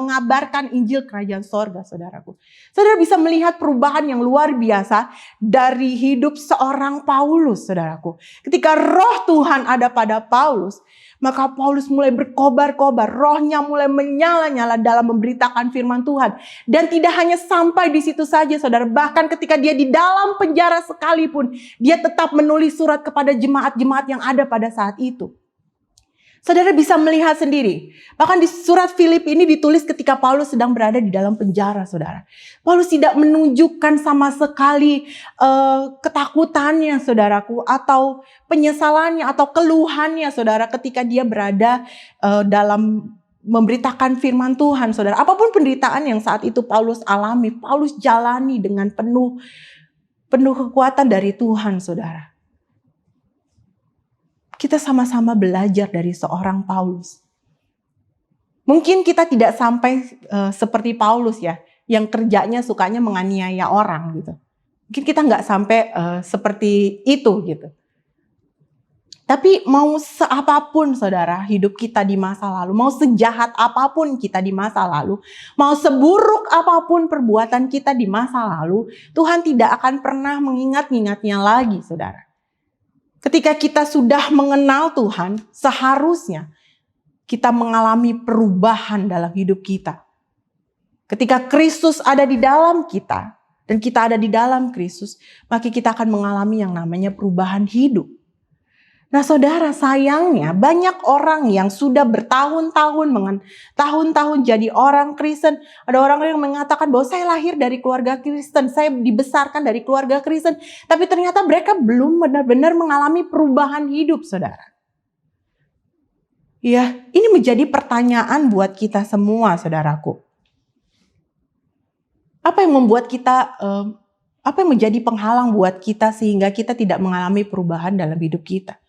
[SPEAKER 5] mengabarkan Injil Kerajaan Sorga, saudaraku. Saudara bisa melihat perubahan yang luar biasa dari hidup seorang Paulus, saudaraku. Ketika Roh Tuhan ada pada Paulus, maka Paulus mulai berkobar-kobar, rohnya mulai menyala-nyala dalam memberitakan firman Tuhan. Dan tidak hanya sampai di situ saja, saudara. Bahkan ketika dia di dalam penjara sekalipun, dia tetap menulis surat kepada jemaat-jemaat yang ada pada saat itu. Saudara bisa melihat sendiri. Bahkan di surat Filipi ini ditulis ketika Paulus sedang berada di dalam penjara, saudara. Paulus tidak menunjukkan sama sekali ketakutannya, saudaraku, atau penyesalannya atau keluhannya, saudara, ketika dia berada dalam memberitakan firman Tuhan, saudara. Apapun penderitaan yang saat itu Paulus alami, Paulus jalani dengan penuh kekuatan dari Tuhan, saudara. Kita sama-sama belajar dari seorang Paulus. Mungkin kita tidak sampai seperti Paulus ya, yang kerjanya sukanya menganiaya orang gitu. Mungkin kita nggak sampai seperti itu gitu. Tapi mau seapapun, saudara, hidup kita di masa lalu, mau sejahat apapun kita di masa lalu, mau seburuk apapun perbuatan kita di masa lalu, Tuhan tidak akan pernah mengingat-ingatnya lagi, saudara. Ketika kita sudah mengenal Tuhan, seharusnya
[SPEAKER 7] kita mengalami perubahan dalam hidup kita. Ketika Kristus ada di dalam kita dan kita ada di dalam Kristus, maka kita akan mengalami yang namanya perubahan hidup. Nah saudara, sayangnya banyak orang yang sudah tahun-tahun jadi orang Kristen. Ada orang yang mengatakan bahwa saya lahir dari keluarga Kristen, saya dibesarkan dari keluarga Kristen. Tapi ternyata mereka belum benar-benar mengalami perubahan hidup, saudara. Ya, ini menjadi pertanyaan buat kita semua, saudaraku. Apa yang membuat kita, apa yang menjadi penghalang buat kita sehingga kita tidak mengalami perubahan dalam hidup kita?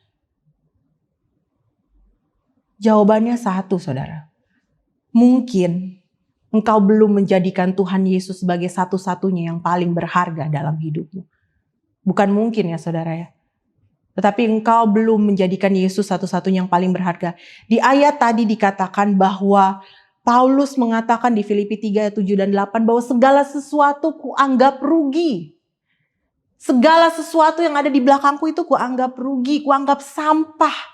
[SPEAKER 7] Jawabannya satu, saudara. Mungkin engkau belum menjadikan Tuhan Yesus sebagai satu-satunya yang paling berharga dalam hidupmu. Bukan mungkin ya saudara ya. Tetapi engkau belum menjadikan Yesus satu-satunya yang paling berharga. Di ayat tadi dikatakan bahwa Paulus mengatakan di Filipi 3, 7 dan 8 bahwa segala sesuatu kuanggap rugi. Segala sesuatu yang ada di belakangku itu kuanggap rugi, kuanggap sampah.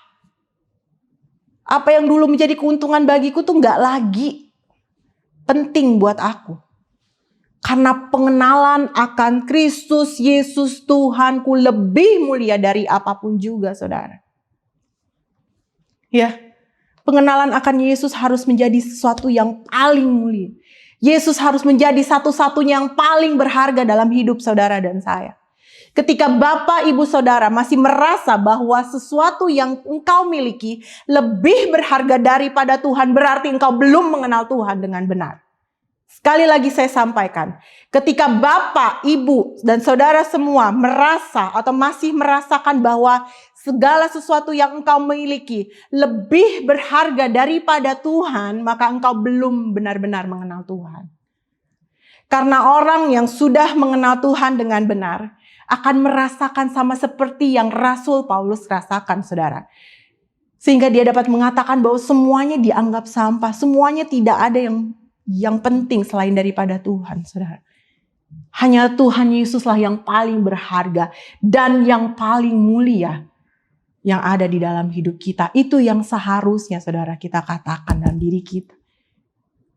[SPEAKER 7] Apa yang dulu menjadi keuntungan bagiku tuh gak lagi penting buat aku. Karena pengenalan akan Kristus Yesus Tuhanku lebih mulia dari apapun juga, saudara. Ya, pengenalan akan Yesus harus menjadi sesuatu yang paling mulia. Yesus harus menjadi satu-satunya yang paling berharga dalam hidup saudara dan saya. Ketika Bapak, Ibu, Saudara masih merasa bahwa sesuatu yang engkau miliki lebih berharga daripada Tuhan, berarti engkau belum mengenal Tuhan dengan benar. Sekali lagi saya sampaikan, ketika Bapak, Ibu, dan Saudara semua merasa atau masih merasakan bahwa segala sesuatu yang engkau miliki lebih berharga daripada Tuhan, maka engkau belum benar-benar mengenal Tuhan. Karena orang yang sudah mengenal Tuhan dengan benar akan merasakan sama seperti yang Rasul Paulus rasakan, saudara. Sehingga dia dapat mengatakan bahwa semuanya dianggap sampah, semuanya tidak ada yang penting selain daripada Tuhan, saudara. Hanya Tuhan Yesuslah yang paling berharga dan yang paling mulia yang ada di dalam hidup kita. Itu yang seharusnya, saudara, kita katakan dalam diri kita.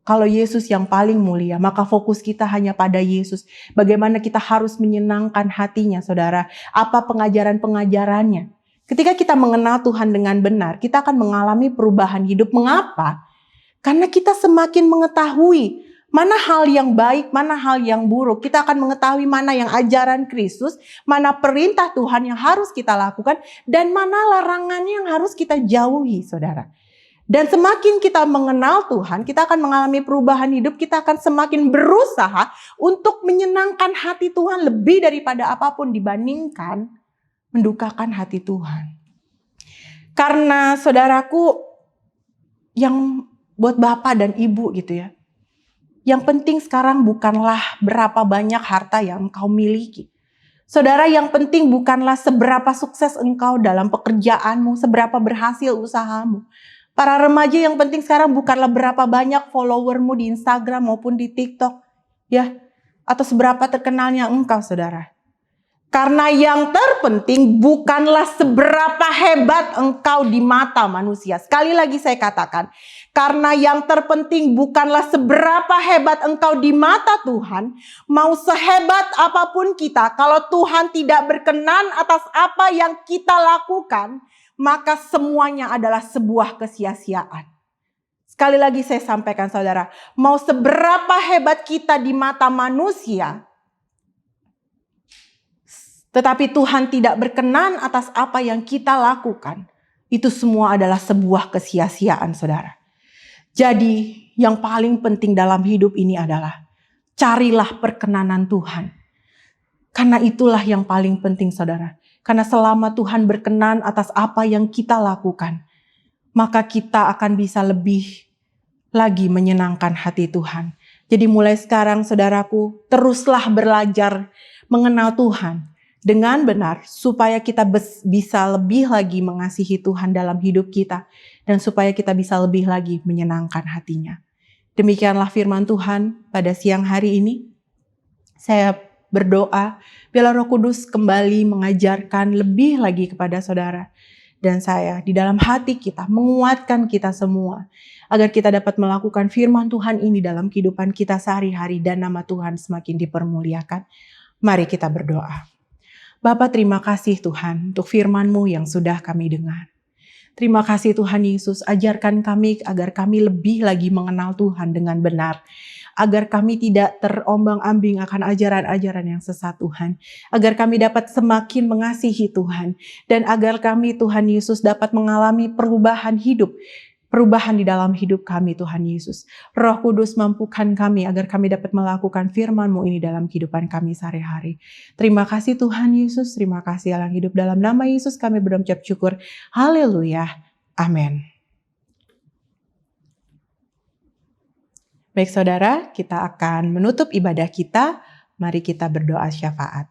[SPEAKER 7] Kalau Yesus yang paling mulia, maka fokus kita hanya pada Yesus. Bagaimana kita harus menyenangkan hatinya, saudara. Apa pengajaran-pengajarannya. Ketika kita mengenal Tuhan dengan benar, kita akan mengalami perubahan hidup. Mengapa? Karena kita semakin mengetahui mana hal yang baik, mana hal yang buruk. Kita akan mengetahui mana yang ajaran Kristus, mana perintah Tuhan yang harus kita lakukan, dan mana larangannya yang harus kita jauhi, saudara. Dan semakin kita mengenal Tuhan, kita akan mengalami perubahan hidup, kita akan semakin berusaha untuk menyenangkan hati Tuhan lebih daripada apapun dibandingkan mendukakan hati Tuhan. Karena saudaraku, yang buat bapak dan ibu gitu ya, yang penting sekarang bukanlah berapa banyak harta yang engkau miliki. Saudara, yang penting bukanlah seberapa sukses engkau dalam pekerjaanmu, seberapa berhasil usahamu. Para remaja, yang penting sekarang bukanlah berapa banyak followermu di Instagram maupun di TikTok, ya, atau seberapa terkenalnya engkau, saudara. Karena yang terpenting bukanlah seberapa hebat engkau di mata manusia. Sekali lagi saya katakan, karena yang terpenting bukanlah seberapa hebat engkau di mata Tuhan. Mau sehebat apapun kita, kalau Tuhan tidak berkenan atas apa yang kita lakukan, maka semuanya adalah sebuah kesia-siaan. Sekali lagi saya sampaikan, saudara, mau seberapa hebat kita di mata manusia, tetapi Tuhan tidak berkenan atas apa yang kita lakukan, itu semua adalah sebuah kesia-siaan, saudara. Jadi yang paling penting dalam hidup ini adalah carilah perkenanan Tuhan. Karena itulah yang paling penting, saudara. Karena selama Tuhan berkenan atas apa yang kita lakukan, maka kita akan bisa lebih lagi menyenangkan hati Tuhan. Jadi mulai sekarang, saudaraku, teruslah belajar mengenal Tuhan dengan benar, supaya kita bisa lebih lagi mengasihi Tuhan dalam hidup kita, dan supaya kita bisa lebih lagi menyenangkan hatinya. Demikianlah firman Tuhan pada siang hari ini. Saya berdoa, biarlah Roh Kudus kembali mengajarkan lebih lagi kepada saudara. dan saya, di dalam hati kita, menguatkan kita semua, agar kita dapat melakukan firman Tuhan ini dalam kehidupan kita sehari-hari dan nama Tuhan semakin dipermuliakan. Mari kita berdoa. Bapa, terima kasih Tuhan untuk firman-Mu yang sudah kami dengar. Terima kasih Tuhan Yesus, ajarkan kami agar kami lebih lagi mengenal Tuhan dengan benar. Agar kami tidak terombang-ambing akan ajaran-ajaran yang sesat Tuhan. Agar kami dapat semakin mengasihi Tuhan. Dan agar kami Tuhan Yesus dapat mengalami perubahan hidup. Perubahan di dalam hidup kami Tuhan Yesus. Roh Kudus mampukan kami agar kami dapat melakukan firman-Mu ini dalam kehidupan kami sehari-hari. Terima kasih Tuhan Yesus, terima kasih Allah yang hidup. Dalam nama Yesus kami berucap syukur. Haleluya. Amin. Baik saudara, kita akan menutup ibadah kita. Mari kita berdoa syafaat.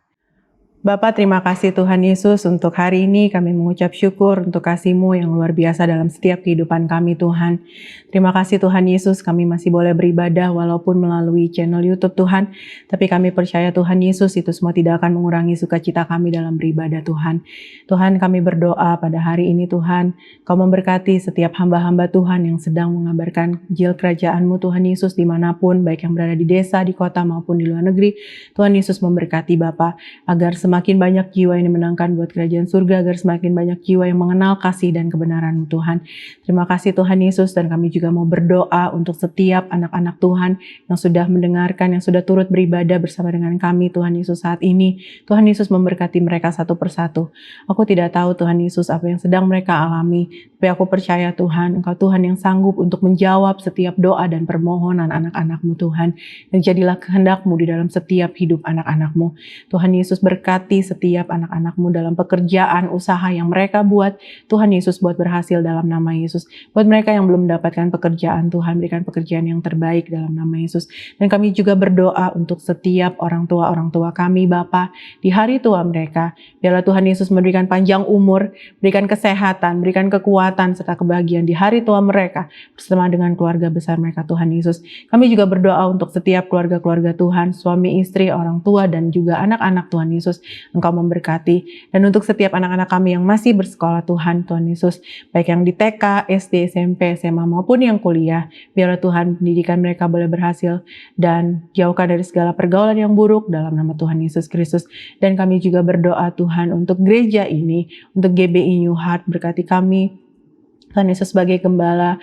[SPEAKER 7] Bapa, terima kasih Tuhan Yesus untuk hari ini kami mengucap syukur untuk kasih-Mu yang luar biasa dalam setiap kehidupan kami Tuhan. Terima kasih Tuhan Yesus, kami masih boleh beribadah walaupun melalui channel YouTube Tuhan. Tapi kami percaya Tuhan Yesus itu semua tidak akan mengurangi sukacita kami dalam beribadah Tuhan. Tuhan, kami berdoa pada hari ini Tuhan, Kau memberkati setiap hamba-hamba Tuhan yang sedang mengabarkan Injil kerajaan-Mu Tuhan Yesus dimanapun, baik yang berada di desa, di kota maupun di luar negeri. Tuhan Yesus memberkati Bapa agar semakin banyak jiwa yang dimenangkan buat kerajaan surga, agar semakin banyak jiwa yang mengenal kasih dan kebenaran-Mu Tuhan. Terima kasih Tuhan Yesus, dan kami juga mau berdoa untuk setiap anak-anak Tuhan yang sudah mendengarkan, yang sudah turut beribadah bersama dengan kami Tuhan Yesus saat ini. Tuhan Yesus memberkati mereka satu persatu. Aku tidak tahu Tuhan Yesus apa yang sedang mereka alami, tapi aku percaya Tuhan, Engkau Tuhan yang sanggup untuk menjawab setiap doa dan permohonan anak-anak-Mu Tuhan. Dan jadilah kehendak-Mu di dalam setiap hidup anak-anak-Mu. Tuhan Yesus berkati setiap anak-anak-Mu dalam pekerjaan, usaha yang mereka buat. Tuhan Yesus buat berhasil dalam nama Yesus. Buat mereka yang belum mendapatkan pekerjaan, Tuhan berikan pekerjaan yang terbaik dalam nama Yesus. Dan kami juga berdoa untuk setiap orang tua kami Bapa di hari tua mereka. Biarlah Tuhan Yesus memberikan panjang umur, berikan kesehatan, berikan kekuatan serta kebahagiaan di hari tua mereka bersama dengan keluarga besar mereka Tuhan Yesus. Kami juga berdoa untuk setiap keluarga-keluarga Tuhan, suami, istri, orang tua dan juga anak-anak Tuhan Yesus. Engkau memberkati. Dan untuk setiap anak-anak kami yang masih bersekolah Tuhan Yesus, baik yang di TK, SD, SMP, SMA maupun yang kuliah, biarlah Tuhan pendidikan mereka boleh berhasil dan jauhkan dari segala pergaulan yang buruk dalam nama Tuhan Yesus Kristus. Dan kami juga berdoa Tuhan untuk gereja ini, untuk GBI New Heart, berkati kami Tuhan Yesus sebagai gembala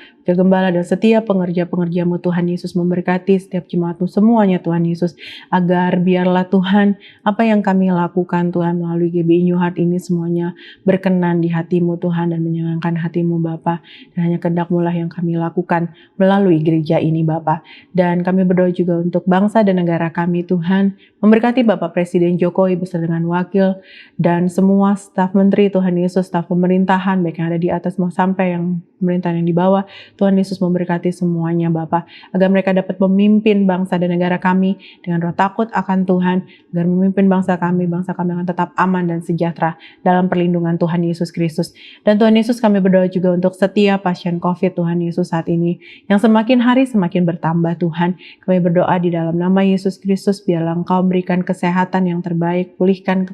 [SPEAKER 7] dan setiap pengerja-pengerja-Mu Tuhan Yesus, memberkati setiap jemaat-Mu semuanya Tuhan Yesus, agar biarlah Tuhan apa yang kami lakukan Tuhan melalui GBI New Heart ini semuanya berkenan di hati-Mu Tuhan dan menyenangkan hati-Mu Bapa. Dan hanya kehendak-Mu lah yang kami lakukan melalui gereja ini Bapa. Dan kami berdoa juga untuk bangsa dan negara kami Tuhan, memberkati Bapak Presiden Jokowi beserta dengan wakil dan semua staf menteri Tuhan Yesus, staf pemerintahan baik yang ada di atas mau sampai yang pemerintahan yang di bawah. Tuhan Yesus memberkati semuanya Bapa, agar mereka dapat memimpin bangsa dan negara kami dengan roh takut akan Tuhan, agar memimpin bangsa kami akan tetap aman dan sejahtera dalam perlindungan Tuhan Yesus Kristus. Dan Tuhan Yesus, kami berdoa juga untuk setiap pasien COVID Tuhan Yesus saat ini yang semakin hari semakin bertambah Tuhan. Kami berdoa di dalam nama Yesus Kristus, biarlah Engkau berikan kesehatan yang terbaik, pulihkan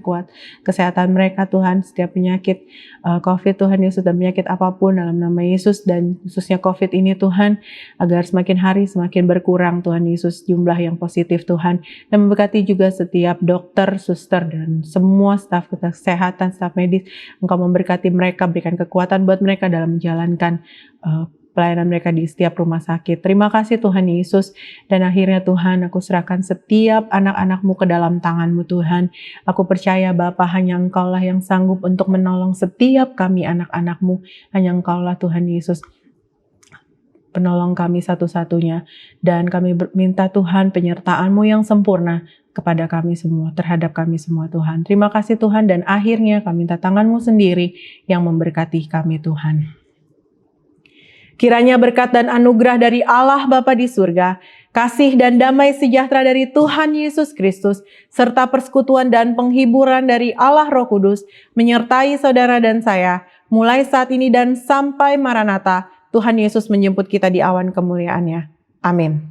[SPEAKER 7] kesehatan mereka Tuhan, setiap penyakit COVID Tuhan Yesus dan penyakit apapun dalam nama Yesus, dan khususnya COVID ini Tuhan, agar semakin hari semakin berkurang Tuhan Yesus jumlah yang positif Tuhan. Dan memberkati juga setiap dokter, suster dan semua staf kesehatan, staf medis. Engkau memberkati mereka, berikan kekuatan buat mereka dalam menjalankan pelayanan mereka di setiap rumah sakit. Terima kasih Tuhan Yesus. Dan akhirnya Tuhan, aku serahkan setiap anak-anak-Mu ke dalam tangan-Mu Tuhan. Aku percaya Bapa, hanya Engkau lah yang sanggup untuk menolong setiap kami anak-anak-Mu. Hanya Engkau lah Tuhan Yesus, penolong kami satu-satunya. Dan kami minta Tuhan penyertaan-Mu yang sempurna kepada kami semua, terhadap kami semua Tuhan. Terima kasih Tuhan, dan akhirnya kami minta tangan-Mu sendiri yang memberkati kami Tuhan. Kiranya berkat dan anugerah dari Allah Bapa di surga, kasih dan damai sejahtera dari Tuhan Yesus Kristus, serta persekutuan dan penghiburan dari Allah Roh Kudus menyertai saudara dan saya, mulai saat ini dan sampai Maranatha, Tuhan Yesus menjemput kita di awan kemuliaan-Nya. Amin.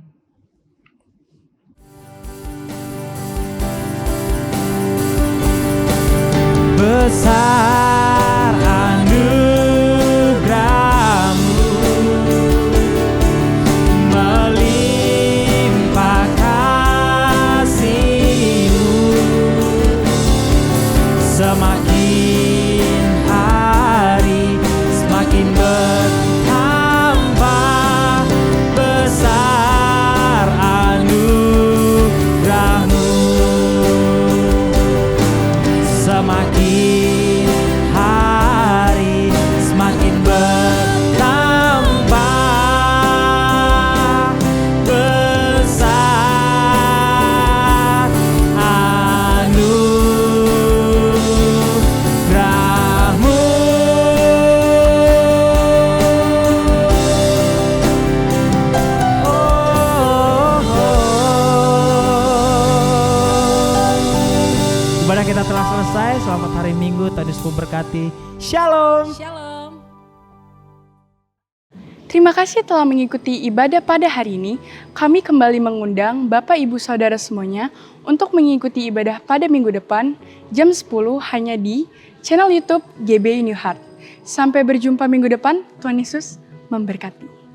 [SPEAKER 4] Besar anugerah semakin hari semakin bertambah besar anugerah-Mu. Semakin hari semakin bertambah besar anugerah-Mu. Ibadah kita telah selesai. Selamat hari Minggu. Tuhan Yesus memberkati. Shalom.
[SPEAKER 2] Shalom.
[SPEAKER 1] Terima kasih telah mengikuti ibadah pada hari ini. Kami kembali mengundang Bapak Ibu Saudara semuanya untuk mengikuti ibadah pada minggu depan jam 10 hanya di channel YouTube GBI New Heart. Sampai berjumpa minggu depan. Tuhan Yesus memberkati.